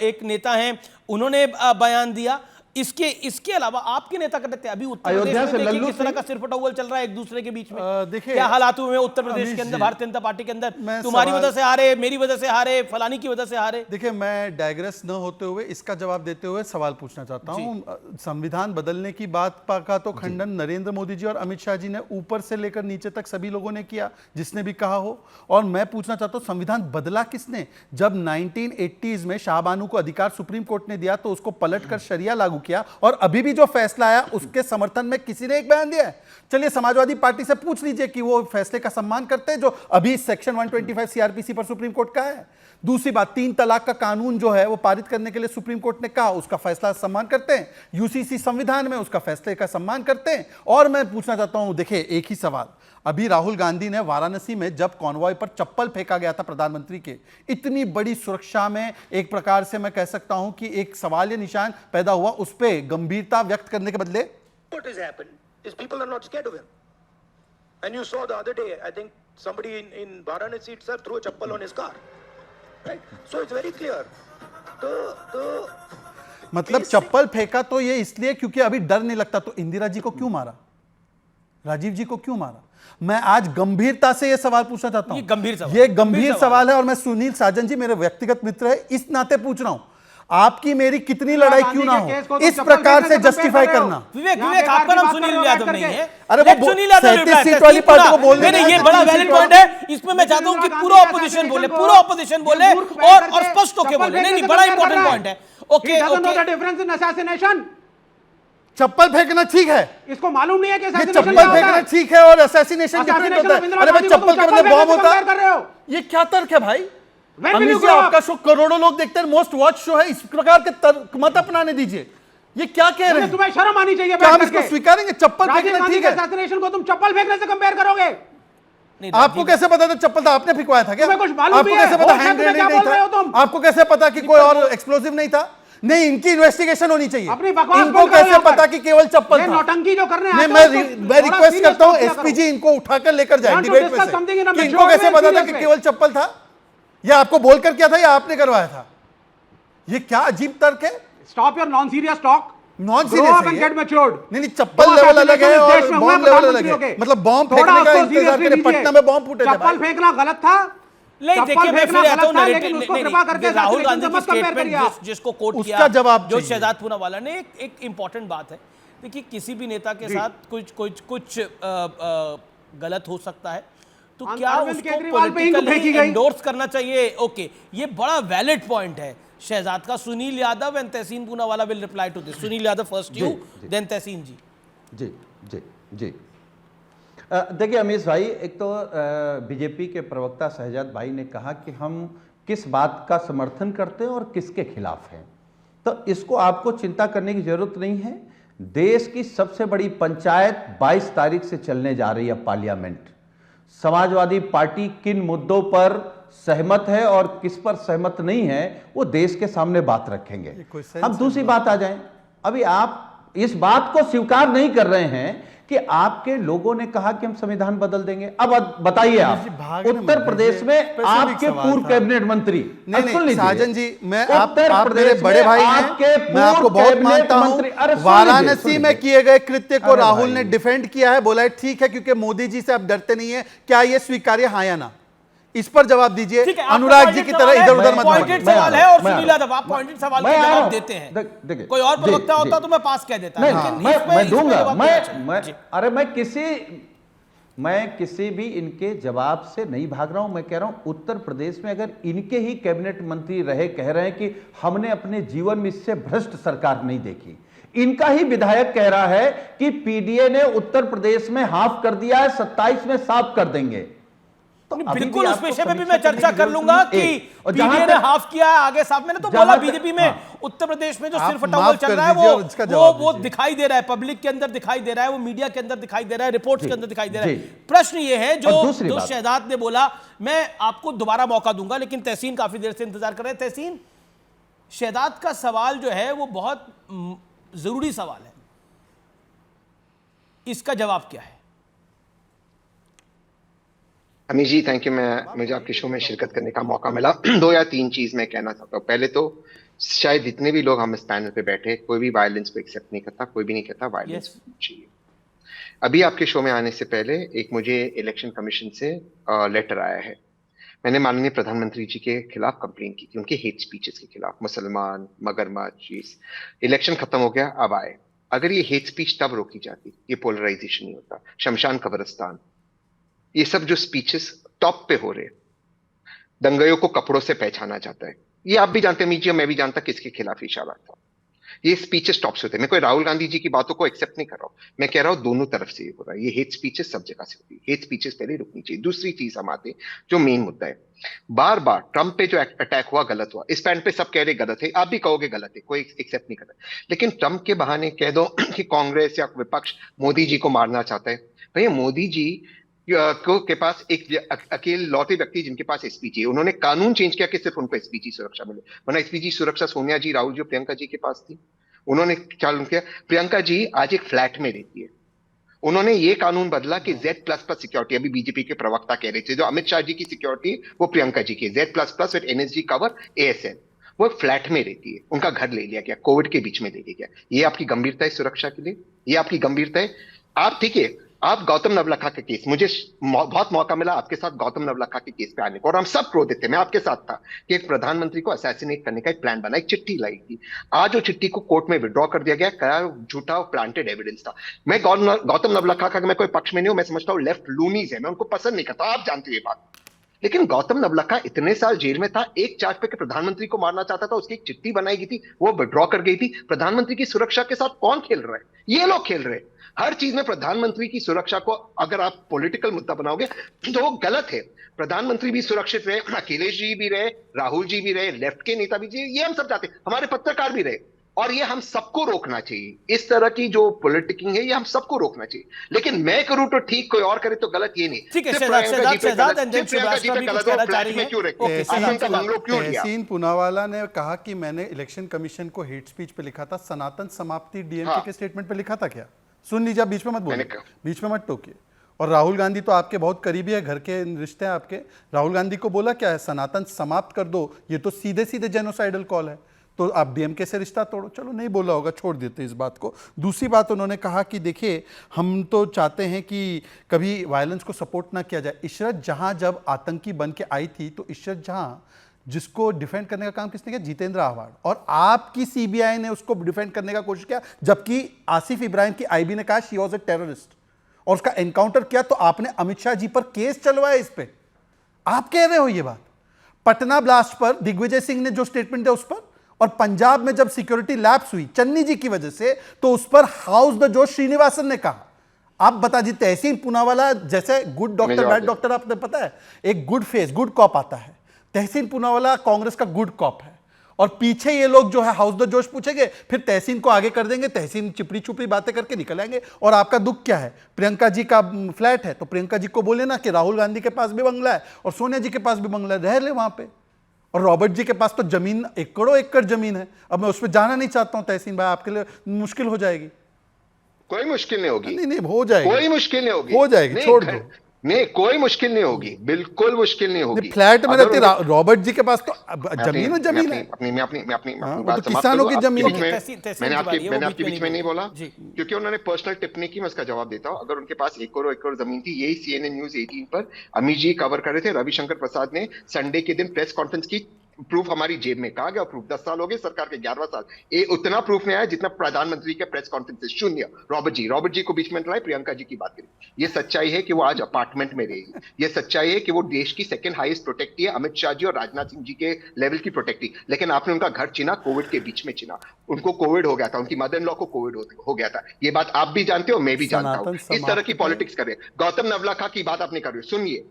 एक नेता हैं, उन्होंने बयान दिया। इसके अलावा आपके नेता कहते हैं अभी उत्तर प्रदेश अयोध्या में से देखिए लल्लू किस तरह सिंह- का सिरफटौल चल रहा है एक दूसरे के बीच में। देखिए, क्या हालात हुए हैं उत्तर प्रदेश अमीश के अंदर, जी, भारतीय जनता पार्टी के अंदर, मैं तुम्हारी सवाल- वजह से हारे, मेरी वजह से हारे, फलानी की वजह से हारे। देखिए, मैं डायग्रेस न होते हुए इसका जवाब देते हुए सवाल पूछना चाहता हूं। संविधान बदलने की बात का तो खंडन नरेंद्र मोदी जी और अमित शाह जी ने ऊपर से लेकर नीचे तक सभी लोगों ने किया, जिसने भी कहा हो। और मैं पूछना चाहता हूं, संविधान बदला किसने? जब 1980s में शाहबानू को अधिकार सुप्रीम कोर्ट ने दिया तो उसको पलटकर शरिया लागू किया, और अभी भी जो फैसला आया उसके समर्थन में किसी ने एक बयान दिया है? चलिए समाजवादी पार्टी से पूछ लीजिए कि वो फैसले का सम्मान करते हैं जो अभी सेक्शन 125 सीआरपीसी पर सुप्रीम कोर्ट का है। दूसरी बात, 3 तलाक का कानून जो है वो पारित करने के लिए सुप्रीम कोर्ट ने कहा, उसका फैसला सम्मान करते हैं। यूसीसी संविधान में उसका फैसले का सम्मान करते हैं। और मैं पूछना चाहता हूं, देखिए एक ही सवाल, अभी राहुल गांधी ने वाराणसी में जब कॉन्वॉय पर चप्पल फेंका गया था प्रधानमंत्री के, इतनी बड़ी सुरक्षा में एक प्रकार से मैं कह सकता हूं कि एक सवाल या निशान पैदा हुआ, उस पर गंभीरता व्यक्त करने के बदले What has happened is people are not scared of him. And you saw the other day, I think somebody in Varanasi itself threw a chappal on his car. Right? So it's very clear. मतलब चप्पल फेंका तो ये इसलिए क्योंकि अभी डर नहीं लगता। तो इंदिरा जी को क्यों मारा, राजीव जी को क्यों मारा? मैं आज गंभीरता से ये सवाल पूछना चाहता हूं। ये गंभीर सवाल है और मैं सुनील साजन जी मेरे व्यक्तिगत मित्र है, इस नाते पूछ रहा हूं, आपकी मेरी कितनी लड़ाई क्यों ना हो, इस प्रकार से जस्टिफाई करना। विवेक आपका नाम सुनील यादव नहीं है? अरे वो सुनील यादव 37 सीट वाली पार्टी को बोलने नहीं, ये बड़ा वैलिड पॉइंट है। इसमें मैं चाहता हूं कि पूरा ऑपोजिशन बोले, पूरा ऑपोजिशन बोले और स्पष्ट होकर बोले। नहीं, बड़ा इंपॉर्टेंट पॉइंट है। ओके, चप्पल फेंकना ठीक है, इसको मालूम नहीं है कि ये चप्पल फेंकना ठीक है और असैसिनेशन डिफरेंट होता है। अरे भाई, चप्पल के बदले बॉम्ब होता है, ये क्या तर्क है भाई? अमित जी, आपका शो करोड़ों लोग देखते हैं, मोस्ट वॉच शो है, इस प्रकार के तर्क मत अपनाने दीजिए। ये क्या कह रहे हैं? तुम्हें शर्म आनी चाहिए। क्या हम इसको स्वीकारेंगे? चप्पल फेंकना ठीक है, असैसिनेशन को तुम चप्पल फेंकने से कंपेयर करोगे? आपको कैसे पता था चप्पल था? आपने फेंकवाया था क्या? तुम्हें कुछ मालूम आपको भी है? कैसे पता होश है हैंड तुम्हें, ग्रेनेड क्या नहीं बोल रहे हो था? तुम? आपको कैसे पता कि कोई और एक्सप्लोसिव नहीं था? नहीं, इनकी इन्वेस्टिगेशन होनी चाहिए। अपनी बकवास इनको बंद करो कैसे यहाँ पर। पता कि केवल चप्पल था? नौटंकी जो करने नहीं, आते मैं हो, उसको मैं थोड़ा रिक्वेस्ट serious करता हूं बात किया एसपी करो। जी इनको उठाकर लेकर जाए Want to डिबेट में discuss से something in a कि इनको mature कैसे way, पता था serious कि way। केवल चप्पल था, या आपको बोलकर किया था या आपने करवाया था? ये क्या अजीब तर्क है? Stop your non-serious talk. Non Grow up and get matured. नहीं, चप्पल लेवल अलग है और बॉम्ब लेवल अलग है। मतलब बॉम्ब फेंकने का इंतजार करें, पटना में बॉम्ब फूटे थे चप्पल फेंकना गलत था। नहीं, देखिए मैं फिर आता हूं लेकिन उसको कृपा करके राहुल गांधी की मत कंपेयर करिए आप। स्टेटमेंट जिसको कोट उसका किया जवाब जो चाहिए। शहजाद पूनावाला ने, एक इंपॉर्टेंट बात है। देखिए, किसी भी नेता के साथ कुछ गलत हो सकता है, तो क्या अरविंद उसको केजरीवाल पे इंक फेंकी पॉलिटिकली गई। एंडोर्स करना चाहिए? ओके, ये बड़ा वैलिड पॉइंट है शहजाद का। Sunil Yadav and Tehseen Poonawalla will reply to this. Sunil Yadav first, you then Tehseen ji. जी जी जी देखिए अमीश भाई, एक तो बीजेपी के प्रवक्ता शहजाद भाई ने कहा कि हम किस बात का समर्थन करते हैं और किसके खिलाफ हैं, तो इसको आपको चिंता करने की जरूरत नहीं है। देश की सबसे बड़ी पंचायत 22 तारीख से चलने जा रही है पार्लियामेंट। समाजवादी पार्टी किन मुद्दों पर सहमत है और किस पर सहमत नहीं है वो देश के सामने बात रखेंगे। अब दूसरी बात आ जाए, अभी आप इस बात को स्वीकार नहीं कर रहे हैं कि आपके लोगों ने कहा कि हम संविधान बदल देंगे। अब बताइए आप, उत्तर प्रदेश में आपके पूर्व कैबिनेट मंत्री, नहीं साजन जी, मैं आप मेरे बड़े भाई हैं, मैं आपको बहुत मानता हूं। वाराणसी में किए गए कृत्य को राहुल ने डिफेंड किया है, बोला है ठीक है क्योंकि मोदी जी से आप डरते नहीं है। क्या ये स्वीकार्य हाँ या ना? इस पर जवाब दीजिए। अनुराग जी की तरह इधर उधर मत पॉइंटेड सवाल है और सुनील यादव आप पॉइंटेड सवाल का जवाब देते हैं। कोई और प्रवक्ता होता तो मैं पास कह देता। मैं दूंगा। मैं किसी भी इनके जवाब से नहीं भाग रहा हूं। मैं कह रहा हूं उत्तर प्रदेश में अगर इनके ही कैबिनेट मंत्री रहे कह रहे हैं कि हमने अपने जीवन में इससे भ्रष्ट सरकार नहीं देखी, इनका ही विधायक कह रहा है कि पीडीए ने उत्तर प्रदेश में हाफ कर दिया है, 27 में साफ कर देंगे। तो बिल्कुल उस विषय पे भी मैं चर्चा कर लूंगा कि पीडीए ने हाफ किया है, आगे साफ। मैंने तो बोला बीजेपी में उत्तर प्रदेश में जो सिरफटावल चल रहा है वो दिखाई दे रहा है, पब्लिक के अंदर दिखाई दे रहा है, वो मीडिया के अंदर दिखाई दे रहा है, रिपोर्ट्स के अंदर दिखाई दे रहा है। प्रश्न ये है जो शहजाद ने बोला, मैं आपको दोबारा मौका दूंगा, लेकिन तहसीन काफी देर से इंतजार कर रहे हैं। तहसीन, शहजाद का सवाल जो है वो बहुत जरूरी सवाल है, इसका जवाब क्या है? Amit ji thank you. मुझे आपके शो में शिरकत करने का मौका मिला। 2 या 3 चीज मैं कहना चाहता हूँ। पहले तो शायद जितने भी लोग हम इस पैनल पे बैठे, कोई भी वायलेंस को एक्सेप्ट नहीं करता, कोई भी नहीं कहता वायलेंस चाहिए। अभी आपके शो में आने से पहले एक मुझे इलेक्शन कमीशन से लेटर आया है। मैंने माननीय प्रधानमंत्री जी के खिलाफ कंप्लेन की थी, उनके हेट स्पीचेस के खिलाफ, मुसलमान, मगरमच्छ। इलेक्शन खत्म हो गया, अब आए। अगर ये हेट स्पीच तब रोकी जाती, ये पोलराइजेशन नहीं होता, शमशान कब्रिस्तान, ये सब जो स्पीचेस टॉप पे हो रहे, दंगाइयों को कपड़ों से पहचाना जाता है, ये आप भी जानते हैं मीजिए, मैं भी जानता किसके खिलाफ इशारा था। ये स्पीचेस टॉप से होते हैं। मैं कोई राहुल गांधी जी की बातों को एक्सेप्ट नहीं कर रहा हूं, मैं कह रहा हूं दोनों तरफ से ये हो रहा है। ये हेट स्पीचेस सब जगह से होती है, हेट स्पीचेस पहले रुकनी चाहिए। दूसरी चीज हम आते जो मेन मुद्दा है, बार बार ट्रंप पे जो अटैक हुआ गलत हुआ, इस पैंट पे सब कह रहे गलत है, आप भी कहोगे गलत है, कोई एक्सेप्ट नहीं कर रहा। लेकिन ट्रंप के बहाने कह दो कि कांग्रेस या विपक्ष मोदी जी को मारना चाहता है। भैया मोदी जी के पास एक अकेले लौटे व्यक्ति जिनके पास एसपीजी है, उन्होंने कानून चेंज किया कि सिर्फ उनको एसपीजी सुरक्षा मिले, वरना एसपीजी सुरक्षा सोनिया जी, राहुल जी, प्रियंका जी के पास थी। उन्होंने चालू किया। प्रियंका जी आज एक फ्लैट में रहती है, उन्होंने ये कानून बदला कि Z++ सिक्योरिटी, अभी बीजेपी के प्रवक्ता कह रहे थे, जो अमित शाह जी की सिक्योरिटी वो प्रियंका जी की, Z++ with NSG cover ASN, वो फ्लैट में रहती है, उनका घर ले लिया गया, कोविड के बीच में ले लिया गया। ये आपकी गंभीरता है सुरक्षा के लिए, ये आपकी गंभीरता है। आप ठीक है, आप गौतम नवलखा के केस, मुझे बहुत मौका मिला आपके साथ गौतम नवलखा के केस पे आने को, और हम सब क्रोधित थे, मैं आपके साथ था कि एक प्रधानमंत्री को असैसिनेट करने का एक प्लान बना, एक चिट्ठी लाई थी। आज वो चिट्ठी को कोर्ट में विड्रॉ कर दिया गया, क्या झूठा और प्लांटेड एविडेंस था। मैं गौतम नवलखा का मैं कोई पक्ष में नहीं हूं, मैं समझता हूं लेफ्ट लूनीज है, मैं उनको पसंद नहीं करता, आप जानते हो ये बात। लेकिन गौतम नवलखा इतने साल जेल में था, एक चार्ज पे प्रधानमंत्री को मारना चाहता था, उसकी एक चिट्ठी बनाई गई थी, वो विड्रॉ कर गई थी। प्रधानमंत्री की सुरक्षा के साथ कौन खेल रहा है? ये लोग खेल रहे हैं। हर चीज में प्रधानमंत्री की सुरक्षा को अगर आप पॉलिटिकल मुद्दा बनाओगे तो वो गलत है। प्रधानमंत्री भी सुरक्षित रहे, अखिलेश जी भी रहे, राहुल जी भी रहे, लेफ्ट के नेता भी रहे, ये हम सब चाहते हैं, हमारे पत्रकार भी रहे, और ये हम सबको रोकना चाहिए। इस तरह की जो पॉलिटिकिंग है ये हम सबको रोकना चाहिए। लेकिन मैं करूं तो ठीक, कोई और करे तो गलत, ये नहीं। ठीक है, तहसीन पूनावाला ने कहा कि मैंने इलेक्शन कमीशन को हेट स्पीच पे लिखा था, सनातन समाप्ति डीएमके के स्टेटमेंट पे लिखा था क्या? सुन लीजिए, बीच में मत बोलिए, बीच में मत टोकिए। और राहुल गांधी तो आपके बहुत करीबी है, घर के रिश्ते हैं आपके। राहुल गांधी को बोला क्या है, सनातन समाप्त कर दो, ये तो सीधे सीधे जेनोसाइडल कॉल है, तो आप डीएमके से रिश्ता तोड़ो। चलो नहीं बोला होगा, छोड़ देते इस बात को। दूसरी बात उन्होंने कहा कि देखिए हम तो चाहते हैं कि कभी वायलेंस को सपोर्ट ना किया जाए। इशरत जहां जब आतंकी बन के आई थी, तो इशरत जहां जिसको डिफेंड करने का काम किसने किया? जितेंद्र आव्हाड। और आपकी सीबीआई ने उसको डिफेंड करने का कोशिश किया, जबकि आसिफ इब्राहिम की आईबी ने कहा शी वाज अ टेररिस्ट, और उसका एनकाउंटर किया, तो आपने अमित शाह जी पर केस चलवाया इस पे। आप कह रहे हो ये बात। पटना ब्लास्ट पर दिग्विजय सिंह ने जो स्टेटमेंट दिया उस पर, और पंजाब में जब सिक्योरिटी लैप्स हुई चन्नी जी की वजह से, तो उस पर हाउस द जोश श्रीनिवासन ने कहा। आप बता दीजिए, तहसीन पूनावाला जैसे गुड डॉक्टर बैड डॉक्टर, आपने पता है एक गुड फेस गुड कॉप आता है, तहसीन पूनावाला कांग्रेस का गुड कॉप है, और पीछे ये लोग जो है हाउस द जोश पूछेंगे, फिर तहसीन को आगे कर देंगे, तहसीन चिपड़ी चुपड़ी बातें करके निकल आएंगे। और आपका दुख क्या है? प्रियंका जी का फ्लैट है, तो प्रियंका जी को बोले ना कि राहुल गांधी के पास भी बंगला है और सोनिया जी के पास भी बंगला है, रह ले वहां पे। और रॉबर्ट जी के पास तो जमीन एकड़ों एकड़ जमीन है। अब मैं उस पर जाना नहीं चाहता हूं तहसीन भाई, आपके लिए मुश्किल हो जाएगी। कोई मुश्किल नहीं होगी। नहीं हो जाएगी, कोई मुश्किल नहीं होगी, हो जाएगी, छोड़ दो। नहीं, कोई मुश्किल नहीं होगी, बिल्कुल मुश्किल नहीं होगी। फ्लैट में रहते रॉबर्ट जी के पास तो जमीन है, जमीन है, किसानों की जमीन है। मैंने आपके बीच में नहीं बोला क्योंकि उन्होंने पर्सनल टिप्पणी की, मैं उसका जवाब देता हूं। अगर उनके पास एकड़ों एकड़ जमीन थी, यही CNN न्यूज़ 18 पर अमित जी कवर कर रहे थे। रविशंकर प्रसाद ने संडे के दिन प्रेस कॉन्फ्रेंस की, प्रूफ हमारी जेब में, कहा गया प्रूफ। 10 साल हो गए सरकार के, 11वां साल, ये उतना प्रूफ नहीं आया जितना प्रधानमंत्री के प्रेस कॉन्फ्रेंस, शून्य। रॉबर्ट जी को बीच में लाए, प्रियंका जी की बात करें। ये सच्चाई है कि वो आज अपार्टमेंट में रहेगी, ये सच्चाई है कि वो देश की सेकंड हाईएस्ट प्रोटेक्टी है, अमित शाह जी और राजनाथ सिंह जी के लेवल की प्रोटेक्टी। लेकिन आपने उनका घर चिना, कोविड के बीच में चिना। उनको कोविड हो गया था, उनकी मदर इन लॉ को कोविड हो गया था, ये बात आप भी जानते हो, मैं भी जानता हूं। इस तरह की पॉलिटिक्स कर रहे। गौतम नवलखा की बात आपने कर रही, सुनिए,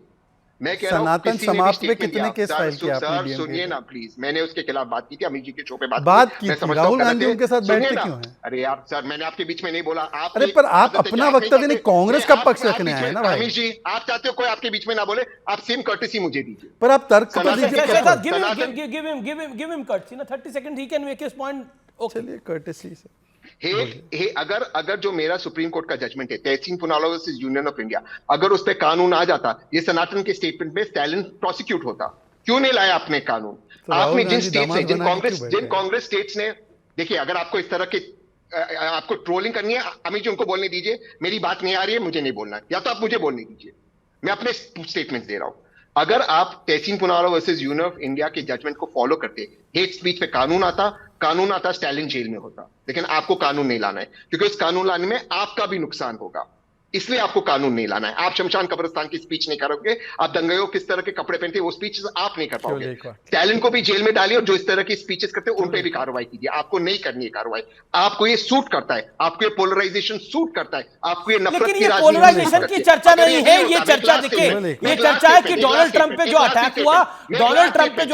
मैं कह रहा हूं सनातन समाप्त में कितने केस फाइल किए आपने? सुनिए ना प्लीज, मैंने उसके खिलाफ बात की थी, अमित जी के शो पे बात की थी। राहुल गांधी उनके साथ बैठते क्यों हैं? अरे यार सर, मैंने आपके बीच में नहीं बोला। आप अरे पर आप अपना वक्तव्य नहीं, कांग्रेस का पक्ष रखने आए ना भाई। अमित जी, आप चाहते हो कोई आपके बीच में ना बोले, आप सेम कर्टेसी मुझे दीजिए। पर आप तर्क तो दीजिए। गिव हिम कर्टेसी ना, 30 second he can make his point. चलिए कर्टेसी से अगर जो मेरा सुप्रीम कोर्ट का जजमेंट है Tehseen Poonawalla versus Union of India, अगर उस पर कानून आ जाता, ये सनातन के स्टेटमेंट में स्टैलिन प्रोसिक्यूट होता। क्यों नहीं लाया आपने कानून? आपने जिन स्टेट्स ने, जिन कांग्रेस स्टेट्स ने, देखिए अगर आपको इस तरह के आपको ट्रोलिंग करनी है, अमित जी उनको बोलने दीजिए, मेरी बात नहीं आ रही है, मुझे नहीं बोलना है, या तो आप मुझे बोलने दीजिए, मैं अपने स्टेटमेंट्स दे रहा हूं। अगर आप Tehseen Poonawalla versus Union of India के जजमेंट को फॉलो करते, हेट स्पीच पे कानून आता, स्टैलिन जेल में होता। लेकिन आपको कानून नहीं लाना है, क्योंकि उस कानून लाने में आपका भी नुकसान होगा, इसलिए आपको कानून नहीं लाना है। आप शमशान कब्रिस्तान की स्पीच नहीं करोगे, आप दंगइयों किस तरह के कपड़े पहनते वो स्पीच आप नहीं कर पाओगे। स्टैलिन को भी जेल में डालिए, और जो इस तरह की स्पीचेस करते हैं उन पे भी कार्रवाई कीजिए। आपको नहीं करनी है कार्रवाई, आपको ये सूट करता है, आपको ये पोलराइजेशन सूट करता है, आपको ये नफरत की राजनीति। पोलराइजेशन की चर्चा नहीं है, ये चर्चा देखिए, ये चर्चा है कि डोनाल्ड ट्रंप पे जो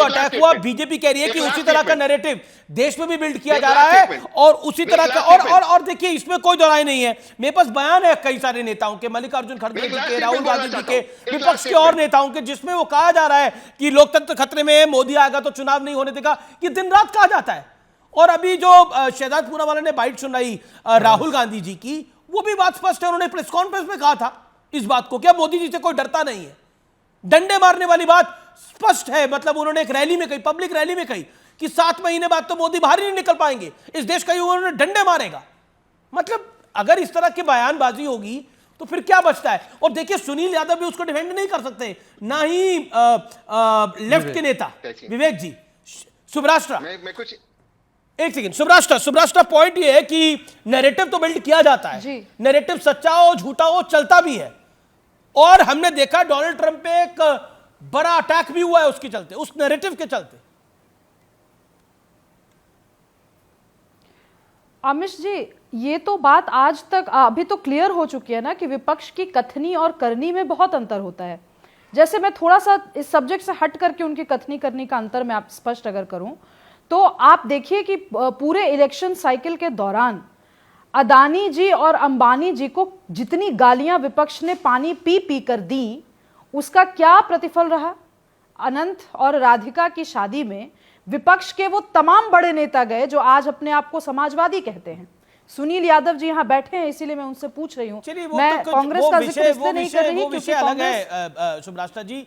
अटैक हुआ, बीजेपी कह रही है कि उसी तरह का नैरेटिव देश में भी बिल्ड किया जा रहा है, और उसी तरह का और देखिए इसमें कोई दोहराई नहीं है। मेरे पास बयान है कई सारे नेताओं के, मल्लिकार्जुन खड़गे जी के, राहुल गांधी जी के, विपक्ष के और नेताओं के, जिसमें वो कहा जा रहा है कि लोकतंत्र खतरे में है, मोदी आएगा तो चुनाव नहीं होने देगा, ये दिन रात कहा जाता है। और अभी जो शहजाद पूनावाला ने बाइट सुनाई राहुल गांधी जी की, वो भी बात स्पष्ट है, उन्होंने प्रेस कॉन्फ्रेंस में कहा था इस बात को, क्या मोदी जी से कोई डरता नहीं है। डंडे मारने वाली बात स्पष्ट है, मतलब उन्होंने एक रैली में कही, पब्लिक रैली में कही कि 7 महीने बाद तो मोदी बाहर ही नहीं निकल पाएंगे, इस देश का युवा उन्होंने डंडे मारेगा। मतलब अगर इस तरह की बयानबाजी होगी तो फिर क्या बचता है। और देखिए सुनील यादव भी उसको डिफेंड नहीं कर सकते, ना ही लेफ्ट के नेता विवेक जी। सुब्राष्ट्रा, मैं कुछ एक सेकंड, सुब्राष्ट्रा पॉइंट ये है कि नैरेटिव तो बिल्ड किया जाता है, नैरेटिव सच्चा हो झूठा हो चलता भी है, और हमने देखा डोनाल्ड ट्रंप पे एक बड़ा अटैक भी हुआ है उसके चलते, उस नैरेटिव के चलते। आमिश जी, ये तो बात आज तक अभी तो क्लियर हो चुकी है ना कि विपक्ष की कथनी और करनी में बहुत अंतर होता है। जैसे मैं थोड़ा सा इस सब्जेक्ट से हट करके उनकी कथनी करनी का अंतर मैं आप स्पष्ट अगर करूं, तो आप देखिए कि पूरे इलेक्शन साइकिल के दौरान अदानी जी और अंबानी जी को जितनी गालियां विपक्ष ने पानी पी पी कर दी, उसका क्या प्रतिफल रहा। अनंत और राधिका की शादी में विपक्ष के वो तमाम बड़े नेता गए जो आज अपने आप को समाजवादी कहते हैं। सुनील यादव जी यहाँ बैठे हैं, इसीलिए मैं उनसे पूछ रही हूँ। मैं कांग्रेस का जिक्र इसलिए नहीं कर रही क्योंकि अलग है। सुब्राष्ट्रा जी,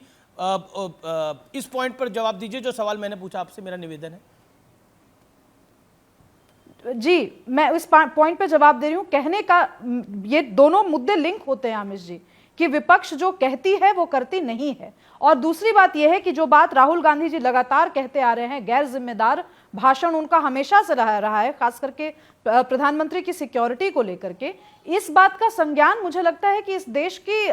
इस पॉइंट पर जवाब दीजिए जो सवाल मैंने पूछा आपसे, मेरा निवेदन है। जी, मैं इस पॉइंट पे जवाब दे रही हूँ। कहने का ये दोनों मुद्दे लिंक होते हैं आमिश जी, कि विपक्ष जो कहती है वो करती नहीं है। और दूसरी बात यह है कि जो बात राहुल गांधी जी लगातार कहते आ रहे हैं, गैर जिम्मेदार भाषण उनका हमेशा से रहा है, खास करके प्रधानमंत्री की सिक्योरिटी को लेकर के, इस बात का संज्ञान मुझे लगता है कि इस देश की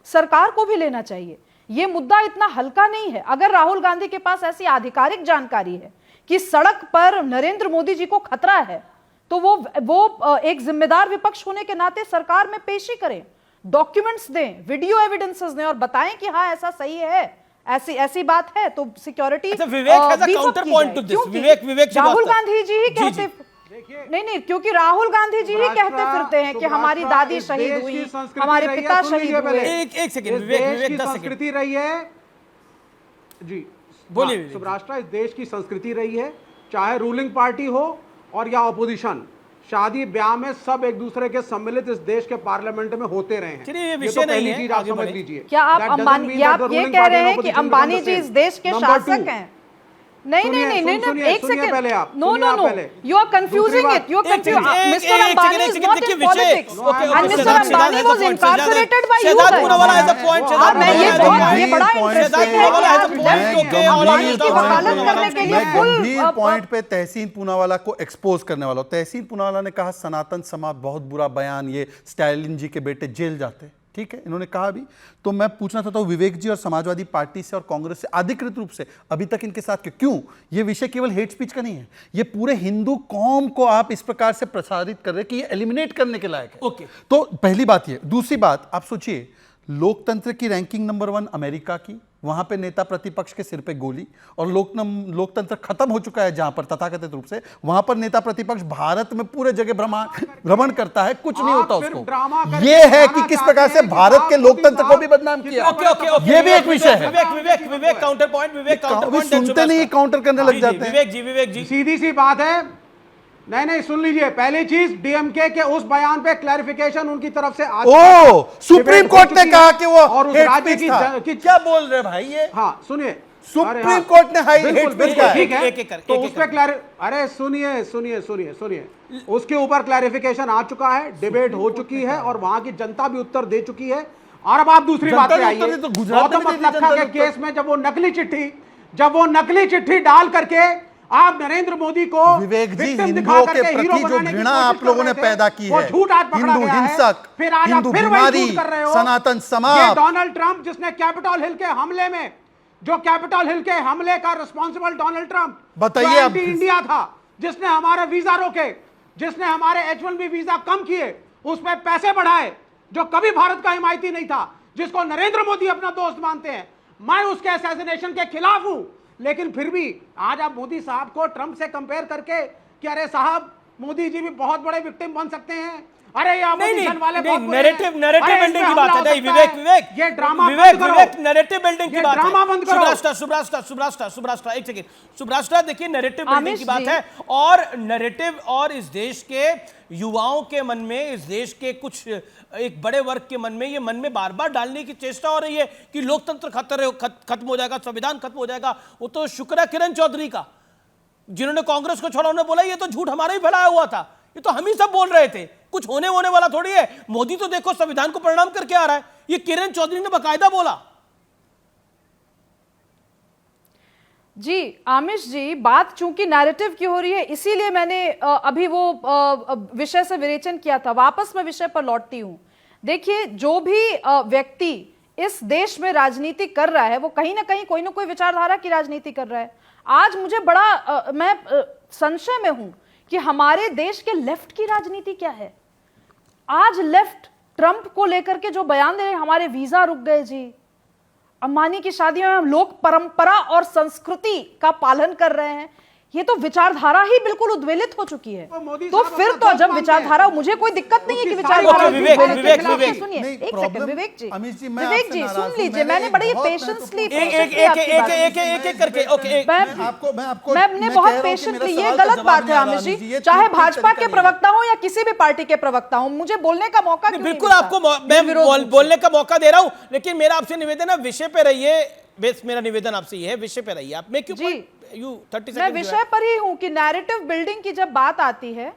सरकार को भी लेना चाहिए। ये मुद्दा इतना हल्का नहीं है। अगर राहुल गांधी के पास ऐसी आधिकारिक जानकारी है कि सड़क पर नरेंद्र मोदी जी को खतरा है, तो वो एक जिम्मेदार विपक्ष होने के नाते सरकार में पेशी करें, डॉक्यूमेंट्स दें, वीडियो एविडेंसेस दें और बताएं कि हाँ ऐसा सही है, ऐसी बात है, तो सिक्योरिटी राहुल गांधी जी ही कहते नहीं, क्योंकि राहुल गांधी जी ही कहते फिरते हैं कि हमारी दादी शहीद हुई, हमारे पिता शहीद हुए। एक सेकंड, विवेक संस्कृति रही है जी, बोलिए। सुब्राष्ट्रा, इस देश की संस्कृति रही है, चाहे रूलिंग पार्टी हो और या ऑपोजिशन, शादी ब्याह में सब एक दूसरे के सम्मिलित इस देश के पार्लियामेंट में होते रहे हैं। ये विषय नहीं है, आप समझ लीजिए। क्या आप अंबानी, आप ये कह रहे हैं कि अंबानी जी इस देश के शासक हैं? नहीं, एक सेकंड, पहले आप no, you are confusing it, you are confusing. Mister Ambani is not in politics and mister Ambani was incorporated by you guys. मैं ये बड़ा इंटरेस्टिंग है, अंबानी की वकालत करने के लिए गंभीर पॉइंट पे तहसीन पूनावाला को एक्सपोज करने वाला। तहसीन पूनावाला ने कहा सनातन समाज बहुत बुरा बयान, ये स्टालिन जी के बेटे जेल जाते, ठीक है, इन्होंने कहा भी। तो मैं पूछना चाहता हूं विवेक जी और समाजवादी पार्टी से और कांग्रेस से अधिकृत रूप से अभी तक इनके साथ क्यों ये विषय केवल हेट स्पीच का नहीं है, ये पूरे हिंदू कौम को आप इस प्रकार से प्रसारित कर रहे हैं कि ये एलिमिनेट करने के लायक है। ओके, तो पहली बात ये। दूसरी बात, आप सोचिए लोकतंत्र की रैंकिंग नंबर 1 अमेरिका की, वहां पे नेता प्रतिपक्ष के सिर पे गोली, और लोकतंत्र खत्म हो चुका है जहां पर तथाकथित रूप से, वहां पर नेता प्रतिपक्ष भारत में पूरे जगह भ्रमण करता है, कुछ नहीं होता उसको। ये है कि किस प्रकार से भारत के लोकतंत्र को भी बदनाम किया, ये भी एक विषय है। विवेक काउंटर पॉइंट, सुनते नहीं, काउंटर करने लग जाते हैं। विवेक जी, सीधी सी बात है, नहीं सुन लीजिए, पहली चीज डीएमके के उस बयान पे क्लैरिफिकेशन उनकी तरफ से आज सुप्रीम कोर्ट ने कहा कि वो और उस राज्य की क्या बोल रहे भाई ये? हाँ सुनिए, सुप्रीम कोर्ट ने हाई हेट स्पीच का ठीक है, तो उस पे अरे सुनिए, उसके ऊपर क्लैरिफिकेशन आ चुका है, डिबेट हो चुकी है और वहां की जनता भी उत्तर दे चुकी है। और अब आप दूसरी बात पे आइए, गौतम नवलखा के केस में जब वो नकली चिट्ठी डाल करके आप नरेंद्र मोदी को विवेक जी, हिंदुओं के प्रति जो घृणा आप लोगों ने पैदा की है, हिंदू हिंसक, हिंदू बीमारी, सनातन समाज, डोनाल्ड ट्रंप जिसने कैपिटल हिल के हमले में, जो कैपिटल हिल के हमले का रिस्पॉन्सिबल डोनाल्ड ट्रंप, बताइए, एंटी इंडिया था, जिसने हमारे वीजा रोके, जिसने हमारे H1B वीजा कम किए, उसमें पैसे बढ़ाए, जो कभी भारत का हिमायती नहीं था, जिसको नरेंद्र मोदी अपना दोस्त मानते हैं, मैं उसके असैसिनेशन के खिलाफ हूं। लेकिन फिर भी आज आप मोदी साहब को ट्रंप से कंपेयर करके कि अरे साहब मोदी जी भी बहुत बड़े विक्टिम बन सकते हैं, अरे ये ऑपोजिशन वाले बहुत बुरे हैं, नैरेटिव बिल्डिंग की बात है। नहीं विवेक, ये ड्रामा विवेक नैरेटिव बिल्डिंग की बात ड्रामा बंद करो। सुब्रास्टा एक सेकंड, सुब्रास्टा देखिए, नैरेटिव बिल्डिंग की बात है और नैरेटिव और इस देश के युवाओं के मन में, इस देश के कुछ एक बड़े वर्ग के मन में, ये मन में बार बार डालने की चेष्टा हो रही है कि लोकतंत्र खत्म हो जाएगा, संविधान खत्म हो जाएगा। वो तो शुक्र है किरण चौधरी का, जिन्होंने कांग्रेस को छोड़ा, उन्होंने बोला ये तो झूठ हमारा ही फैलाया हुआ था, ये तो हम ही सब बोल रहे थे, कुछ होने वाला थोड़ी है। मोदी तो देखो संविधान को परिणाम करके आ रहा है, ये किरण चौधरी ने बकायदा बोला। जी आमिश जी, बात चूंकि नैरेटिव की हो रही है, इसीलिए मैंने अभी वो विषय से विवेचन किया था, वापस मैं विषय पर लौटती हूं। देखिए, जो भी व्यक्ति इस देश में राजनीति कर रहा है वो कहीं ना कहीं कोई ना कोई विचारधारा की राजनीति कर रहा है। आज मुझे बड़ा मैं संशय में हूं कि हमारे देश के लेफ्ट की राजनीति क्या है। आज लेफ्ट ट्रंप को लेकर के जो बयान दे रहे हैं, हमारे वीजा रुक गए जी, अंबानी की शादियों में हम लोक परंपरा और संस्कृति का पालन कर रहे हैं, ये तो विचारधारा ही बिल्कुल उद्वेलित हो चुकी है। तो फिर तो जब विचारधारा, मुझे कोई दिक्कत नहीं है कि विचारधारा, सुनिए एक सेकंड विवेक जी सुन लीजिए, मैंने बड़ी पेशेंसली एक करके मैंने बहुत पेशेंटली, ये गलत बात है आमिर जी, चाहे भाजपा के प्रवक्ता हो या किसी भी पार्टी के प्रवक्ता हो, मुझे बोलने का मौका बिल्कुल आपको मैं बोलने का मौका दे रहा हूं, लेकिन मेरा आपसे निवेदन है विषय पे रहिए। बेस मेरा निवेदन आपसे ये है, विषय पे रहिए आप। मैं मैं विषय पर ही हूं कि नैरेटिव बिल्डिंग की जब बात आती है,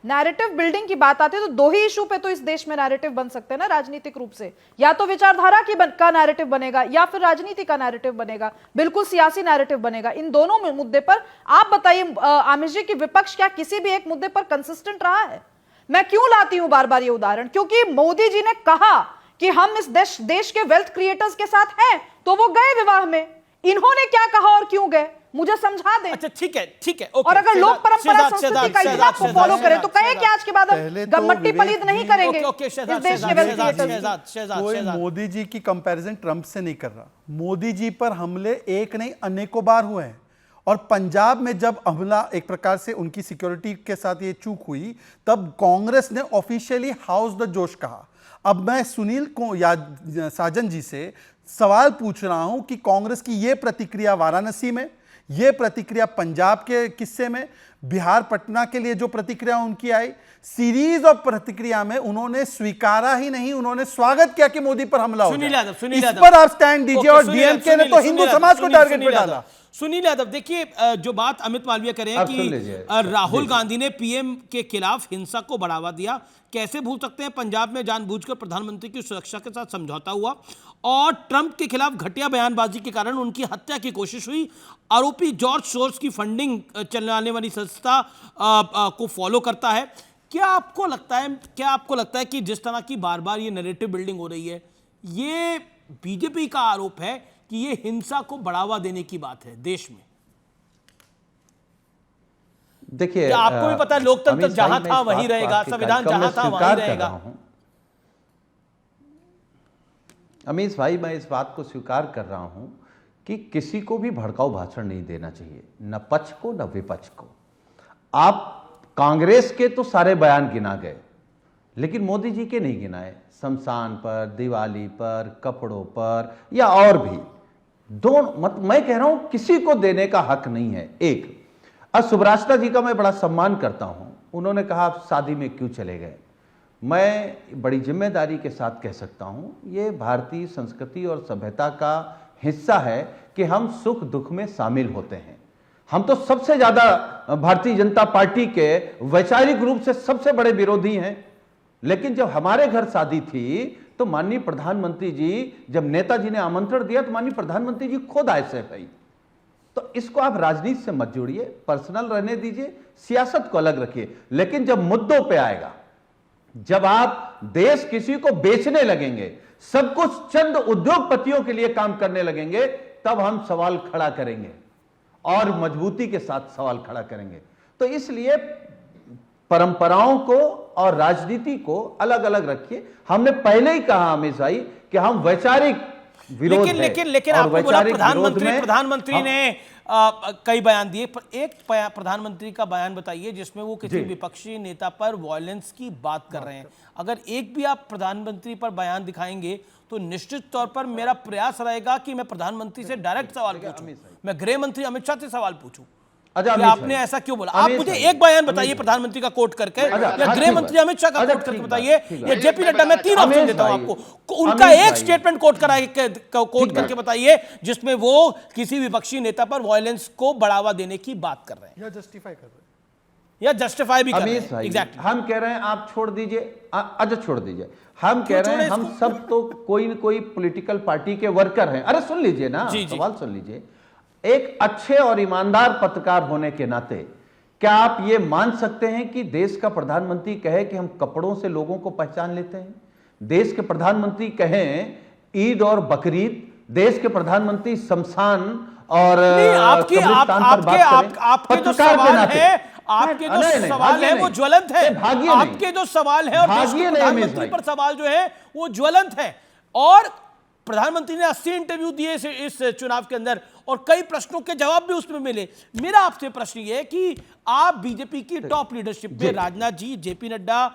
नैरेटिव बिल्डिंग की बात आती है, तो दो ही इशू पे तो इस देश में नैरेटिव बन सकते हैं ना राजनीतिक रूप से, या तो विचारधारा का नैरेटिव बनेगा या फिर राजनीति का नैरेटिव बनेगा, बिल्कुल सियासी नैरेटिव बनेगा। इन दोनों मुद्दे पर आप बताइए आमिर जी कि विपक्ष क्या किसी भी एक मुद्दे पर कंसिस्टेंट रहा है? मैं क्यों लाती हूं बार बार ये उदाहरण, क्योंकि मोदी जी ने कहा कि हम इस देश के वेल्थ क्रिएटर्स के साथ हैं, तो वो गए विवाह में। इन्होंने क्या कहा और क्यों गए, मुझे समझा दें। अच्छा ठीक है और अगर लोक परंपरा संस्कृति का इतना आपको फॉलो करें तो कहें कि आज के बाद हम मट्टी पलीद नहीं करेंगे इस देश के वेल्थ क्रिएटर्स। कोई मोदी जी की कंपैरिजन ट्रंप से नहीं कर रहा। मोदी जी पर हमले एक नहीं अनेकों बार हुए हैं, और पंजाब में जब हमला एक प्रकार से उनकी सिक्योरिटी के साथ ये चूक हुई, तब कांग्रेस ने ऑफिशियली हाउस द जोश कहा। अब मैं सुनील को या साजन जी से सवाल पूछ रहा हूं कि कांग्रेस की यह प्रतिक्रिया वाराणसी में, यह प्रतिक्रिया पंजाब के किस्से में, बिहार पटना के लिए जो प्रतिक्रिया उनकी आई, सीरीज ऑफ प्रतिक्रिया में उन्होंने स्वीकारा ही नहीं, उन्होंने स्वागत किया कि मोदी पर हमला हो जाए। इस पर आप स्टैंड दीजिए। और डीएमके ने तो हिंदू समाज को टारगेट पे डाला। सुनील यादव, देखिए जो बात अमित मालवीय करें कि राहुल गांधी ने पीएम के खिलाफ हिंसा को बढ़ावा दिया, कैसे भूल सकते हैं पंजाब में जानबूझकर प्रधानमंत्री की सुरक्षा के साथ समझौता हुआ और ट्रंप के खिलाफ घटिया बयानबाजी के कारण उनकी हत्या की कोशिश हुई। आरोपी जॉर्ज सोर्स की फंडिंग चलाने वाली संस्था को फॉलो करता है। क्या आपको लगता है कि जिस तरह की बार बार ये नैरेटिव बिल्डिंग हो रही है, ये बीजेपी का आरोप है कि ये हिंसा को बढ़ावा देने की बात है देश में? देखिए, आपको भी पता है लोकतंत्र जहां था वहीं रहेगा, संविधान जहां था वहीं रहेगा। अमीश भाई, मैं इस बात को स्वीकार कर रहा हूं कि किसी को भी भड़काऊ भाषण नहीं देना चाहिए, न पक्ष को न विपक्ष को। आप कांग्रेस के तो सारे बयान गिना गए, लेकिन मोदी जी के नहीं गिनाए। शमशान पर, दिवाली पर, कपड़ों पर या और भी मैं कह रहा हूं किसी को देने का हक नहीं है। एक सुब्रास्टा जी का मैं बड़ा सम्मान करता हूं उन्होंने कहा आप शादी में क्यों चले गए। मैं बड़ी जिम्मेदारी के साथ कह सकता हूं, ये भारतीय संस्कृति और सभ्यता का हिस्सा है कि हम सुख दुख में शामिल होते हैं। हम तो सबसे ज्यादा भारतीय जनता पार्टी के वैचारिक रूप से सबसे बड़े विरोधी हैं, लेकिन जब हमारे घर शादी थी तो माननीय प्रधानमंत्री जी, जब नेताजी ने आमंत्रण दिया तो माननीय प्रधानमंत्री जी खुद आए से भाई। तो इसको आप राजनीति से मत जोड़िए, पर्सनल रहने दीजिए, सियासत को अलग रखिए। लेकिन जब मुद्दों पे आएगा, जब आप देश किसी को बेचने लगेंगे, सब कुछ चंद उद्योगपतियों के लिए काम करने लगेंगे, तब हम सवाल खड़ा करेंगे और मजबूती के साथ सवाल खड़ा करेंगे। तो इसलिए परंपराओं को और राजनीति को अलग अलग रखिए। हमने पहले ही कहा अमित भाई कि हम वैचारिक विरोध लेकिन आपने बोला प्रधानमंत्री ने कई बयान दिए, पर एक प्रधानमंत्री का बयान बताइए जिसमें वो किसी विपक्षी नेता पर वायलेंस की बात कर रहे हैं। अगर एक भी आप प्रधानमंत्री पर बयान दिखाएंगे तो निश्चित तौर पर मेरा प्रयास रहेगा कि मैं प्रधानमंत्री से डायरेक्ट सवाल पूछूं, मैं गृह मंत्री अमित शाह से सवाल पूछूं कि आपने ऐसा क्यों बोला। आप मुझे एक बयान बताइए प्रधानमंत्री का कोट करके, या गृह मंत्री अमित शाह का कोट करके बताइए, या जेपी नड्डा। मैं 3 ऑप्शन देता हूं आपको, उनका एक स्टेटमेंट कोट करके बताइए जिसमें वो किसी विपक्षी नेता पर वायलेंस को बढ़ावा देने की बात कर रहे हैं, या जस्टिफाई भी कर रहे हैं। एग्जैक्टली हम कह रहे हैं आप छोड़ दीजिए, अच्छा छोड़ दीजिए। हम कह रहे हैं हम सब तो कोई न कोई पॉलिटिकल पार्टी के वर्कर हैं। अरे सुन लीजिए ना, सवाल सुन लीजिए। एक अच्छे और ईमानदार पत्रकार होने के नाते क्या आप ये मान सकते हैं कि देश का प्रधानमंत्री कहे कि हम कपड़ों से लोगों को पहचान लेते हैं? देश के प्रधानमंत्री कहें ईद और बकरीद, देश के प्रधानमंत्री शमशान और आपके जो सवाल है वो ज्वलंत है। आपके जो सवाल है और प्रधानमंत्री पर सवाल जो है वो ज्वलंत है। और प्रधानमंत्री ने 80 इंटरव्यू दिए इस चुनाव के अंदर और कई प्रश्नों के जवाब भी उसमें मिले। मेरा आपसे प्रश्न ये है कि आप बीजेपी की टॉप लीडरशिप में राजनाथ जी, जेपी नड्डा,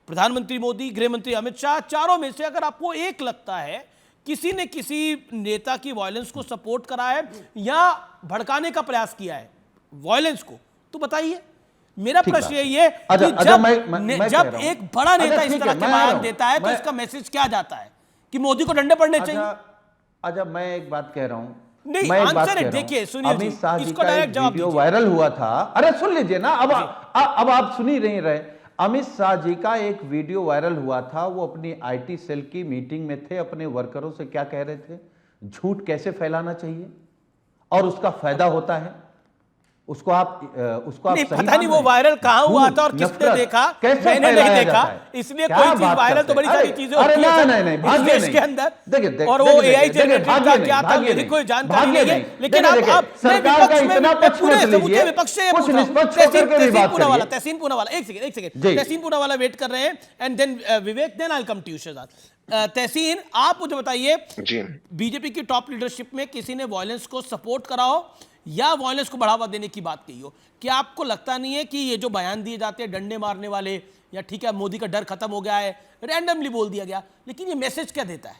प्रधानमंत्री मोदी, गृह मंत्री अमित शाह, चारों में से अगर आपको एक लगता है किसी ने किसी नेता की वायलेंस को सपोर्ट करा है या भड़काने का प्रयास किया है वायलेंस को, तो बताइए। मेरा प्रश्न यही है कि जब एक बड़ा नेता इस तरह के बयान देता है तो इसका मैसेज क्या जाता है कि मोदी को डंडे पड़ने चाहिए? अच्छा मैं एक बात कह रहा हूं, नहीं आंसर है, देखिए सुनिए, अमित शाह जी का एक वीडियो वायरल हुआ था। अरे सुन लीजिए ना, अब आप सुन ही नहीं रहे। अमित शाह जी का एक वीडियो वायरल हुआ था, वो अपनी आईटी सेल की मीटिंग में थे, अपने वर्करों से क्या कह रहे थे, झूठ कैसे फैलाना चाहिए और उसका फायदा होता है, उसको आप नहीं, पता नहीं वो वायरल कहां हुआ था और किसने देखा, मैंने नहीं देखा, इसलिए कोई चीज वायरल तो बड़ी सारी चीजें होती हैं इस देश के अंदर, और वो एआई जनरेटेड था क्या था मेरी कोई जानकारी नहीं है। लेकिन आप पूरे विपक्ष से तहसीन पूनावाला एक सेकंड तहसीन पूनावाला वेट कर रहे हैं, and then Vivek, then I will come to you Shehzad. Tehseen, आप मुझे बताइए, बीजेपी की टॉप लीडरशिप में किसी ने वायलेंस को सपोर्ट करा हो या वायलेंस को बढ़ावा देने की बात कही हो, क्या आपको लगता नहीं है कि ये जो बयान दिए जाते हैं डंडे मारने वाले, या ठीक है मोदी का डर खत्म हो गया है, रैंडमली बोल दिया गया, लेकिन ये मैसेज क्या देता है?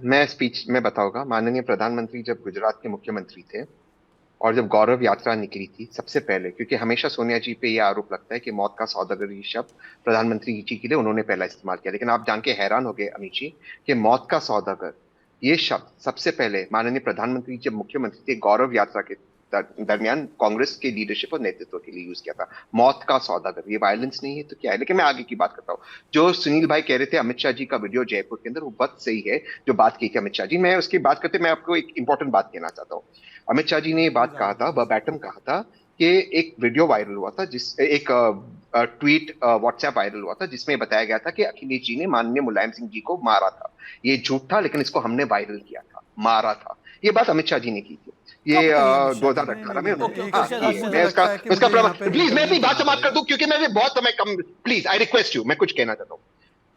मैं स्पीच में बताऊंगा। माननीय प्रधानमंत्री जब गुजरात के मुख्यमंत्री थे और जब गौरव यात्रा निकली थी, सबसे पहले, क्योंकि हमेशा सोनिया जी पे ये आरोप लगता है कि मौत का सौदागर ये शब्द प्रधानमंत्री जी के लिए उन्होंने पहला इस्तेमाल किया, लेकिन आप जान के हैरान हो गए अमित जी कि मौत का सौदागर ये शब्द सबसे पहले माननीय प्रधानमंत्री जब मुख्यमंत्री थे गौरव यात्रा के दरमियान कांग्रेस के लीडरशिप और नेतृत्व के लिए यूज किया था। मौत का सौदागर, ये वायलेंस नहीं है तो क्या है? लेकिन मैं आगे की बात करता हूँ। जो सुनील भाई कह रहे थे अमित शाह जी का वीडियो जयपुर के अंदर, वो बात सही है जो बात की थी अमित शाह जी। मैं उसकी बात करते मैं आपको एक इंपॉर्टेंट बात कहना चाहता हूँ। अमित शाह जी ने ये बात कहा था, वर्बैटम कहा था कि एक वीडियो वायरल हुआ था, एक ट्वीट व्हाट्सएप वायरल हुआ था जिसमें बताया गया था कि अखिलेश जी ने माननीय मुलायम सिंह जी को मारा था। ये झूठ था, लेकिन इसको हमने वायरल किया था, मारा था। ये बात अमित शाह जी ने की थी, ये 2018 में। प्लीज मैं अपनी बात समाप्त कर दूं क्योंकि मैं बहुत समय कम, प्लीज आई रिक्वेस्ट यू, मैं कुछ कहना चाहता हूँ।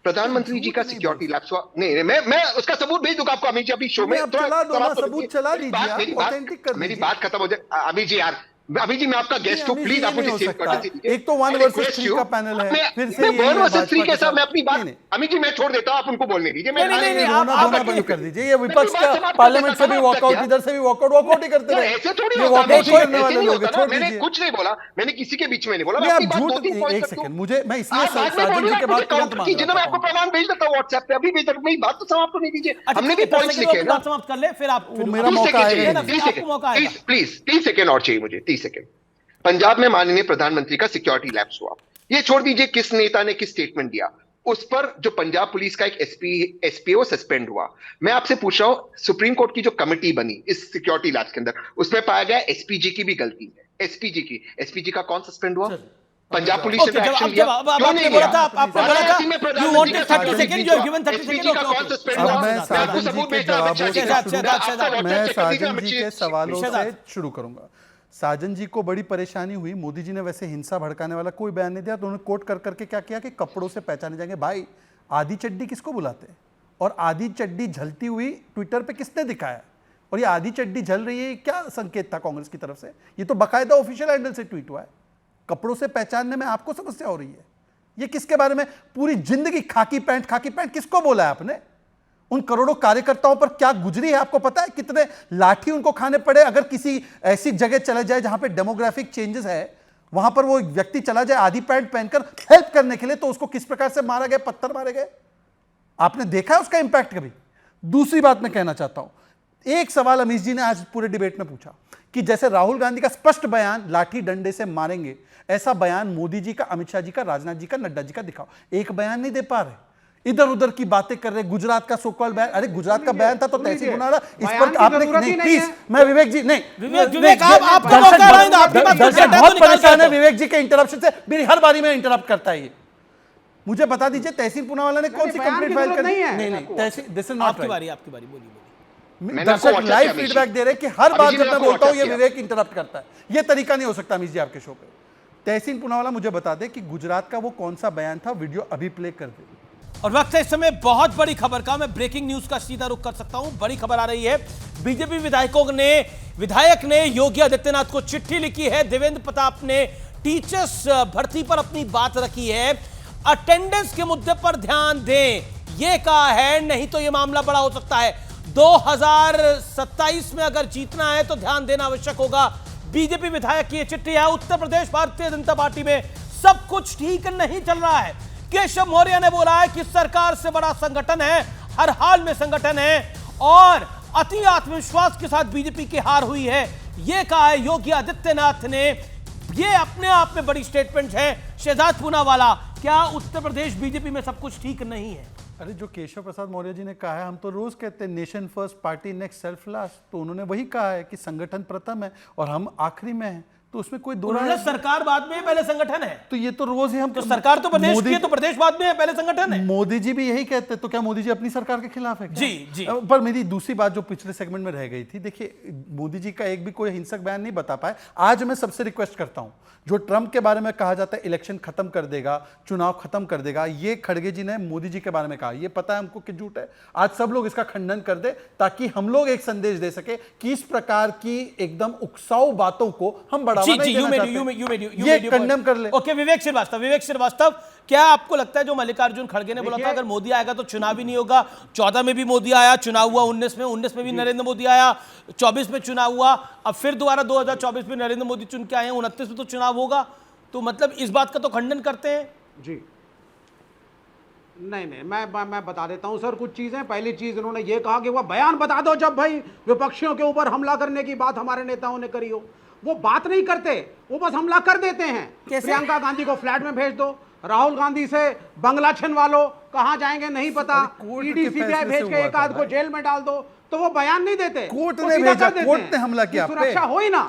प्रधानमंत्री जी का सिक्योरिटी लैप्स हुआ, नहीं मैं उसका सबूत भेज दूंगा आपको अमित जी अपनी शो में। सबूत चला दीजिए, मेरी बात खत्म हो जाए अमित जी यार, अभी जी मैं आपका गेस्ट हूं, प्लीज आप मुझे सेव कर दीजिए। एक तो 1 वर्सेस 3 का पैनल है, फिर से मैं 1 वर्सेस 3 के साथ मैं अपनी बात, अमित जी मैं छोड़ देता हूं, आप उनको बोलने दीजिए। मैं आप बंद कर दीजिए। ये विपक्ष का पार्लियामेंट से भी वॉकआउट, इधर से भी वॉकआउट ही करते रहे। ऐसे थोड़ी ये वॉकआउट करने वाले लोग हैं, छोड़ मैंने दीजिए। कुछ नहीं बोला, मैंने किसी के बीच में नहीं बोला। मैं आप अपनी बात झूठ, 2-3 पॉइंट एक सेकंड, मुझे मैं इसलिए साजन जी के बाद तुरंत मान जिन्हें मैं आपको प्रमाण भेज देता हूं व्हाट्सएप पे, अभी भेज देता हूं। मेरी बात तो समाप्त होने दीजिए, हमने भी पॉइंट्स लिखे हैं ना। समाप्त कर ले, फिर आप मेरा मौका आएगा, 30 सेकंड और चाहिए मुझे, 30 सेकंड। पंजाब में माननीय प्रधानमंत्री का सिक्योरिटी लैप्स हुआ, ये छोड़ दीजिए किस नेता ने किस स्टेटमेंट दिया, उस पर जो पंजाब पुलिस का एक एसपीओ सस्पेंड हुआ। मैं आपसे पूछ रहा हूं, सुप्रीम कोर्ट की जो कमेटी बनी इस सिक्योरिटी लैप्स के अंदर, उसमें पाया गया एसपीजी की भी गलती है। एसपीजी का कौन सस्पेंड हुआ? पंजाब पुलिस ने एक्शन लिया, क्यों नहीं लिया? वाराणसी में प्रधानमंत्री का अब मैं साजन जी के जवाबों मैं साजन जी के सवालों से शुरू करूंगा। साजन जी को बड़ी परेशानी हुई, मोदी जी ने वैसे हिंसा भड़काने वाला कोई बयान नहीं दिया, तो उन्होंने कोट कर करके क्या किया कि कपड़ों से पहचाने जाएंगे। भाई आधी चड्डी किसको बुलाते हैं? और आधी चड्डी झलती हुई ट्विटर पे किसने दिखाया? और ये आधी चड्डी झल रही है, क्या संकेत था कांग्रेस की तरफ से? ये तो बाकायदा ऑफिशियल हैंडल से ट्वीट हुआ है। कपड़ों से पहचानने में आपको समस्या हो रही है, ये किसके बारे में? पूरी जिंदगी खाकी पैंट किसको बोला है आपने? उन करोड़ों कार्यकर्ताओं पर क्या गुजरी है आपको पता है? कितने लाठी उनको खाने पड़े? अगर किसी ऐसी जगह चला जाए जहां पे डेमोग्राफिक चेंजेस है, वहां पर वो व्यक्ति चला जाए आधी पैंट पहनकर हेल्प करने के लिए, तो उसको किस प्रकार से मारा गया, पत्थर मारे गए? आपने देखा है उसका इंपैक्ट कभी? दूसरी बात मैं कहना चाहता हूं, एक सवाल अमीश जी ने आज पूरे डिबेट में पूछा कि जैसे राहुल गांधी का स्पष्ट बयान लाठी डंडे से मारेंगे, ऐसा बयान मोदी जी का, अमित शाह जी का, राजनाथ जी का, नड्डा जी का दिखाओ। एक बयान नहीं दे पा रहे, इधर उधर की बातें कर रहे। गुजरात का सोकॉल बयान, अरे गुजरात का बयान था तो तहसील पुनावाला, इस पर आपने नहीं, प्लीज मैं विवेक जी नहीं, दर्शक बहुत परेशान है विवेक जी के इंटरप्शन से, मेरी हर बारी में इंटरप्ट करता है ये। मुझे बता दीजिए तहसील पुनावाला ने कौन सी कंप्लेंट फाइल कर दी? नहीं तहसील, दिस इज नॉट राइट। आपकी बारी बोलिए। दर्शक लाइव फीडबैक दे रहे कि हर बार जब मैं बोलता हूं ये विवेक इंटरप्ट करता है, ये तरीका नहीं हो सकता अमीश जी आपके शो पे। तहसील पुनावाला मुझे बता दे कि गुजरात का वो कौन सा बयान था, वीडियो अभी प्ले कर दे। और वक्त है इस समय बहुत बड़ी खबर का, मैं ब्रेकिंग न्यूज का सीधा रुख कर सकता हूं। बड़ी खबर आ रही है, बीजेपी विधायक ने योगी आदित्यनाथ को चिट्ठी लिखी है। देवेंद्र प्रताप ने टीचर्स भर्ती पर अपनी बात रखी है, अटेंडेंस के मुद्दे पर ध्यान दें यह कहा है, नहीं तो यह मामला बड़ा हो सकता है। 2027 में अगर जीतना है तो ध्यान देना आवश्यक होगा। बीजेपी विधायक की यह चिट्ठी है। उत्तर प्रदेश भारतीय जनता पार्टी में सब कुछ ठीक नहीं चल रहा है। केशव मौर्य ने बोला है कि सरकार से बड़ा संगठन है, हर हाल में संगठन है, और अति आत्मविश्वास के साथ बीजेपी की हार हुई है, यह कहा है योगी आदित्यनाथ ने। यह अपने आप में बड़ी स्टेटमेंट है। शहजाद पूनावाला, क्या उत्तर प्रदेश बीजेपी में सब कुछ ठीक नहीं है? अरे जो केशव प्रसाद मौर्य जी ने कहा है, हम तो रोज कहते हैं nation first, party next, self last, तो उन्होंने वही कहा है कि संगठन प्रथम है और हम आखिरी में हैं, तो उसमें कोई दो सरकार बाद में है, पहले संगठन है। तो ये तो रोज ही हम तो सरकार तो प्रदेश की है, तो प्रदेश बाद में है, पहले संगठन है। मोदी जी भी यही कहते हैं, तो क्या मोदी जी अपनी सरकार के खिलाफ है क्या? जी। पर मेरी दूसरी बात जो पिछले सेगमेंट में रह गई थी, देखिए मोदी जी का एक भी कोई हिंसक बयान नहीं बता पाए। आज मैं सबसे रिक्वेस्ट करता हूं, जो ट्रंप के बारे में कहा जाता है इलेक्शन खत्म कर देगा, चुनाव खत्म कर देगा, ये खड़गे जी ने मोदी जी के बारे में कहा, ये पता है हमको कि झूठ है। आज सब लोग इसका खंडन कर दे, ताकि हम लोग एक संदेश दे सके कि इस प्रकार की एकदम उकसाऊ बातों को हम बढ़ावा नहीं देना चाहते। ये कंडेम कर ले। ओके, विवेक श्रीवास्तव, क्या आपको लगता है जो मल्लिकार्जुन खड़गे ने बोला था अगर मोदी आएगा तो चुनाव ही नहीं होगा? 14 में भी मोदी आया, चुनाव हुआ 19 में भी नरेंद्र मोदी आया, 24 में चुनाव हुआ, अब फिर दोबारा 2024 में नरेंद्र मोदी चुन के आए हैं, 29 में तो चुनाव होगा। तो मतलब इस बात का तो खंडन करते हैं जी। नहीं, मैं बता देता हूं सर कुछ चीजें। पहली चीज इन्होंने ये कहा कि वो बयान बता दो जब भाई विपक्षियों के ऊपर हमला करने की बात हमारे नेताओं ने करी हो। वो बात नहीं करते, वो बस हमला कर देते हैं। प्रियंका गांधी को फ्लैट में भेज दो, राहुल गांधी से बंगला छिनवा लो, कहां जाएंगे नहीं पता, ईडी सीबीआई भेज के एक आध को जेल में डाल दो, तो वो बयान नहीं देते। कोर्ट ने भेजा, कोर्ट ने हमला किया, सुरक्षा हो ही ना।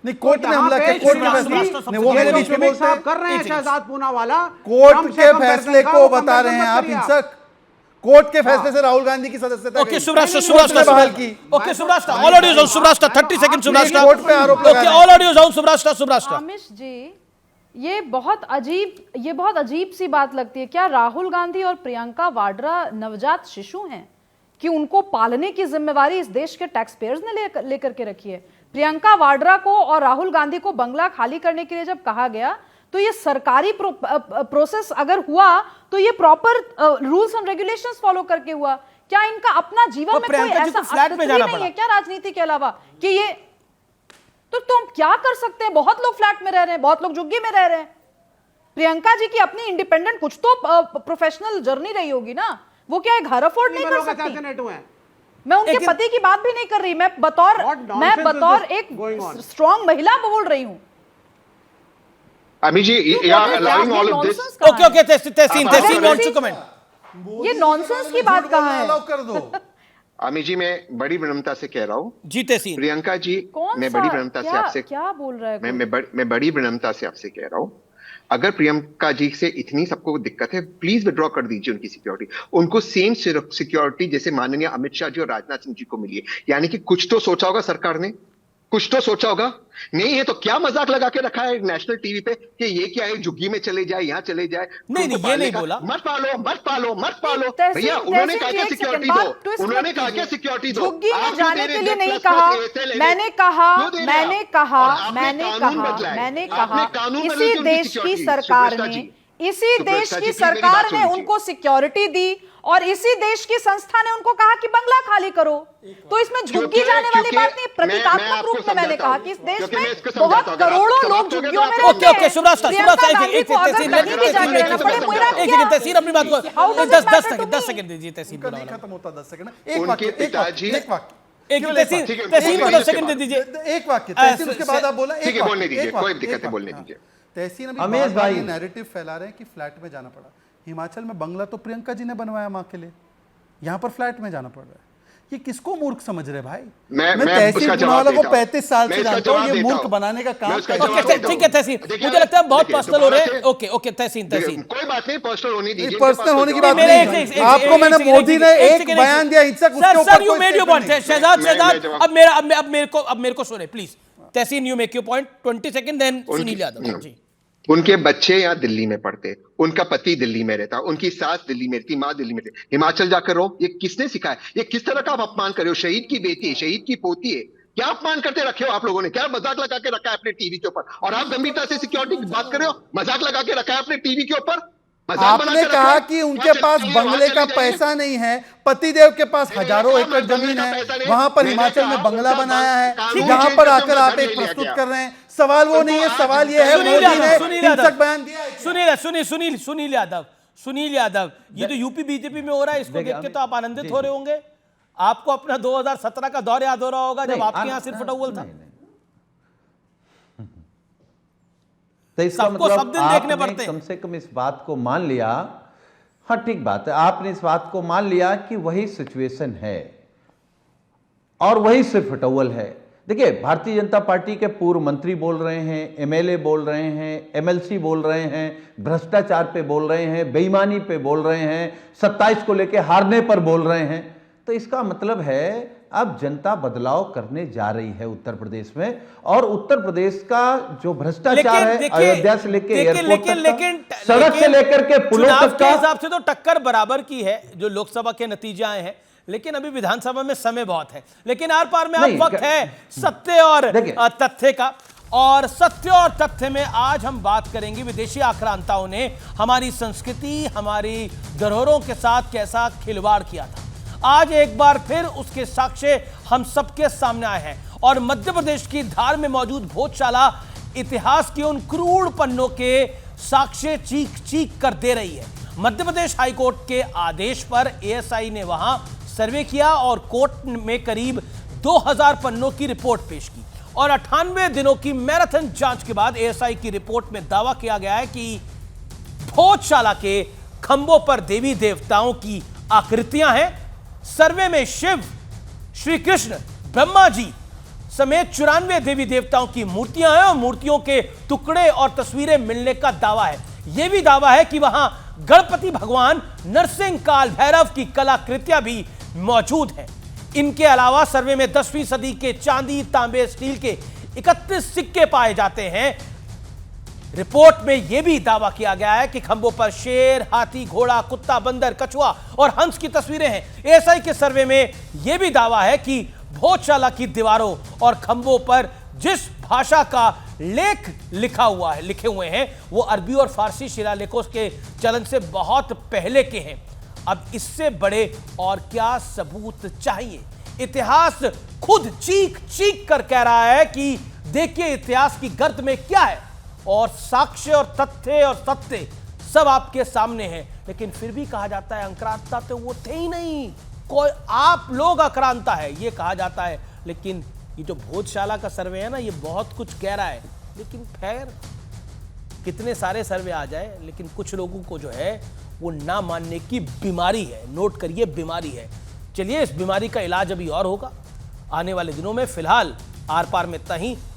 नहीं, कोर्ट ने हमला किया, कोर्ट के फैसले वो मेरे बीच में बोलते हैं कर रहे हैं शहजाद पूनावाला, कोर्ट के फैसले को बता रहे हैं आप हिंसक। कोर्ट के फैसले से राहुल गांधी की सदस्यता ओके सुब्राष्ट्र बहाल की। ओके सुब्राष्ट्र, ऑल ऑडियो सुब्राष्ट्र 30 सेकंड सुब्राष्ट्र कोर्ट पे आरोप लगा ओके ऑल ऑडियो सुब्राष्ट्र। अमिश जी, ये बहुत अजीब सी बात लगती है। क्या राहुल गांधी और प्रियंका वाड्रा नवजात शिशु हैं? कि उनको पालने की जिम्मेवारी इस देश के टैक्स पेयर्स ने लेकर के रखी है। प्रियंका वाड्रा को और राहुल गांधी को बंगला खाली करने के लिए जब कहा गया तो ये सरकारी प्रोसेस अगर हुआ तो ये proper rules and regulations follow करके हुआ। क्या इनका अपना जीवन में कोई ऐसा फ्लैट में जाना नहीं है क्या राजनीति के अलावा कि ये तो तुम क्या कर सकते हैं? बहुत लोग फ्लैट में रह रहे हैं, बहुत लोग झुग्गी में रह रहे हैं। प्रियंका जी की अपनी इंडिपेंडेंट कुछ तो प्रोफेशनल जर्नी रही होगी ना, वो क्या घर अफोर्ड नहीं कर सकती? मैं उनके पति की बात भी नहीं कर रही, मैं बतौर एक स्ट्रॉन्ग महिला बोल रही हूं। Ami ji, allowing all of this. Okay, Tahseen want to comment. ये नॉनसेंस की बात कहाँ है? कर दो। अमी जी, मैं बड़ी विनम्रता से कह रहा हूँ जी तहसीन। प्रियंका जी, मैं बड़ी विनम्रता से आपसे क्या बोल रहा है? मैं बड़ी विनम्रता से आपसे कह रहा हूँ, अगर प्रियंका जी से इतनी सबको दिक्कत है, प्लीज विड्रॉ कर दीजिए उनकी सिक्योरिटी। उनको सेम सिक्योरिटी जैसे माननीय अमित शाह जी और राजनाथ सिंह जी को मिली है। यानी कि कुछ तो सोचा होगा सरकार ने, कुछ तो सोचा होगा। नहीं है तो क्या मजाक लगा के रखा है नेशनल टीवी पे कि ये क्या है, झुग्गी में चले जाए, यहाँ चले जाए। नहीं, ये नहीं बोला। मत पालो भैया। उन्होंने कहा क्या सिक्योरिटी दो, उन्होंने कहा क्या सिक्योरिटी दो। झुग्गी में जाने के लिए नहीं कहा। मैंने कहा इसी देश की सरकार ने उनको सिक्योरिटी दी और इसी देश की संस्था ने उनको कहा कि बंगला खाली करो। तो इसमें झुग्गी जाने वाली बात नहीं, प्रतीकात्मक रूप में मैंने कहा कि इस देश में बहुत करोड़ों लोग झुग्गियों में रहते हैं। ओके, शुभराज तहसीन अपनी बात को 10 सेकंड दीजिए। तहसीन नहीं खत्म होता 10 सेकंड। उनके पिताजी तहसीन को 10 सेकंड दे दीजिए। एक वाक्य तहसीन, उसके बाद आप बोला। ठीक है, बोलने दीजिए, कोई दिक्कत है, बोलने दीजिए। तहसीन अभी भाई नैरेटिव फैला रहे हैं कि फ्लैट में जाना पड़ा। हिमाचल में बंगला तो प्रियंका जी ने बनवाया मां के लिए, यहाँ पर फ्लैट में जाना पड़ रहा है। ये किसको मूर्ख समझ रहे भाई? मैं तहसीन पुनावाला को 35 साल से जानता हूँ, ये मूर्ख बनाने का काम ठीक है तहसीन, मुझे लगता है बहुत पर्सनल हो रहे हैं। ओके तहसीन कोई बात नहीं, पर्सनल होने दीजिए। पर्सनल होने की बात नहीं। आपको मैंने मोदी ने एक बयान दिया हिंसक, sir you made your point. Shehzad अब मेरे को सुने please. Tehseen you make your point, 20 second, then Sunil Yadav ji. उनके बच्चे यहाँ दिल्ली में पढ़ते, उनका पति दिल्ली में रहता, उनकी सास दिल्ली में रहती, माँ दिल्ली में रहती। हिमाचल जाकर रहो, ये किसने सिखाया? ये किस तरह का आप अपमान कर रहे हो? शहीद की बेटी है, शहीद की पोती है, क्या अपमान करते रखे हो आप लोगों ने? क्या मजाक लगा के रखा है अपने टीवी के ऊपर? और आप गंभीरता से सिक्योरिटी की बात कर रहे हो? मजाक लगा के रखा है अपने टीवी के ऊपर। आपने कहा कि उनके पास बंगले का पैसा नहीं है, पतिदेव के पास हजारों एकड़ जमीन है, वहां पर हिमाचल में बंगला बनाया है, यहाँ पर आकर आप एक प्रस्तुत कर रहे हैं। सवाल वो नहीं है, सवाल ये है मोदी ने हिंसक बयान दिया है। सुनील यादव, ये तो यूपी बीजेपी में हो रहा है, इसको देख के तो आप आनंदित हो रहे होंगे। आपको अपना 2017 का दौर याद हो रहा होगा जब आपके यहाँ सिर्फ फटौल था। तो इसका मतलब आपने कम से कम इस बात को मान लिया। हाँ ठीक बात है, आपने इस बात को मान लिया कि वही सिचुएशन है और वही सिर्फ फटौल है। देखिए, भारतीय जनता पार्टी के पूर्व मंत्री बोल रहे हैं, एमएलए बोल रहे हैं, एमएलसी बोल रहे हैं, भ्रष्टाचार पे बोल रहे हैं, बेईमानी पे बोल रहे हैं, 27 को लेके हारने पर बोल रहे हैं। तो इसका मतलब है अब जनता बदलाव करने जा रही है उत्तर प्रदेश में, और उत्तर प्रदेश का जो भ्रष्टाचार है, अयोध्या से लेकर एयरपोर्ट तक, सड़क से लेकर के पुलों तक के हिसाब से तो टक्कर बराबर की है जो लोकसभा के नतीजे आए हैं, लेकिन अभी विधानसभा में समय बहुत है। लेकिन आर पार में अब वक्त है सत्य और तथ्य का, और सत्य और तथ्य में आज हम बात करेंगे विदेशी आक्रांताओं ने हमारी संस्कृति, हमारी धरोहरों के साथ कैसा खिलवाड़ किया था। आज एक बार फिर उसके साक्ष्य हम सबके सामने आए हैं, और मध्य प्रदेश की धार में मौजूद भोजशाला इतिहास के उन क्रूर पन्नों के साक्ष्य चीख चीख कर दे रही है। मध्य प्रदेश हाईकोर्ट के आदेश पर एएसआई ने वहां सर्वे किया और कोर्ट में करीब 2000 पन्नों की रिपोर्ट पेश की, और 98 दिनों की मैराथन जांच के बाद एएसआई की रिपोर्ट में दावा किया गया है कि भोजशाला के खंभों पर देवी देवताओं की आकृतियां हैं। सर्वे में शिव, श्री कृष्ण, ब्रह्मा जी समेत 94 देवी देवताओं की मूर्तियां हैं, और मूर्तियों के टुकड़े और तस्वीरें मिलने का दावा है। यह भी दावा है कि वहां गणपति भगवान, नरसिंह, काल भैरव की कलाकृतियां भी मौजूद हैं। इनके अलावा सर्वे में 10वीं सदी के चांदी, तांबे, स्टील के 31 सिक्के पाए जाते हैं। रिपोर्ट में यह भी दावा किया गया है कि खंभों पर शेर, हाथी, घोड़ा, कुत्ता, बंदर, कछुआ और हंस की तस्वीरें हैं। एएसआई के सर्वे में यह भी दावा है कि भोजशाला की दीवारों और खंभों पर जिस भाषा का लेख लिखे हुए हैं वो अरबी और फारसी शिलालेखों के चलन से बहुत पहले के हैं। अब इससे बड़े और क्या सबूत चाहिए? इतिहास खुद चीख चीख कर कह रहा है कि देखिए इतिहास की गर्द में क्या है, और साक्ष्य और तथ्य और सत्य सब आपके सामने हैं। लेकिन फिर भी कहा जाता है आक्रांता तो वो थे ही नहीं, कोई आप लोग आक्रांता है ये कहा जाता है। लेकिन ये जो भोजशाला का सर्वे है ना, ये बहुत कुछ कह रहा है। लेकिन खैर कितने सारे सर्वे आ जाए, लेकिन कुछ लोगों को जो है वो ना मानने की बीमारी है। नोट करिए, बीमारी है। चलिए, इस बीमारी का इलाज अभी और होगा आने वाले दिनों में। फिलहाल आर पार में इतना ही।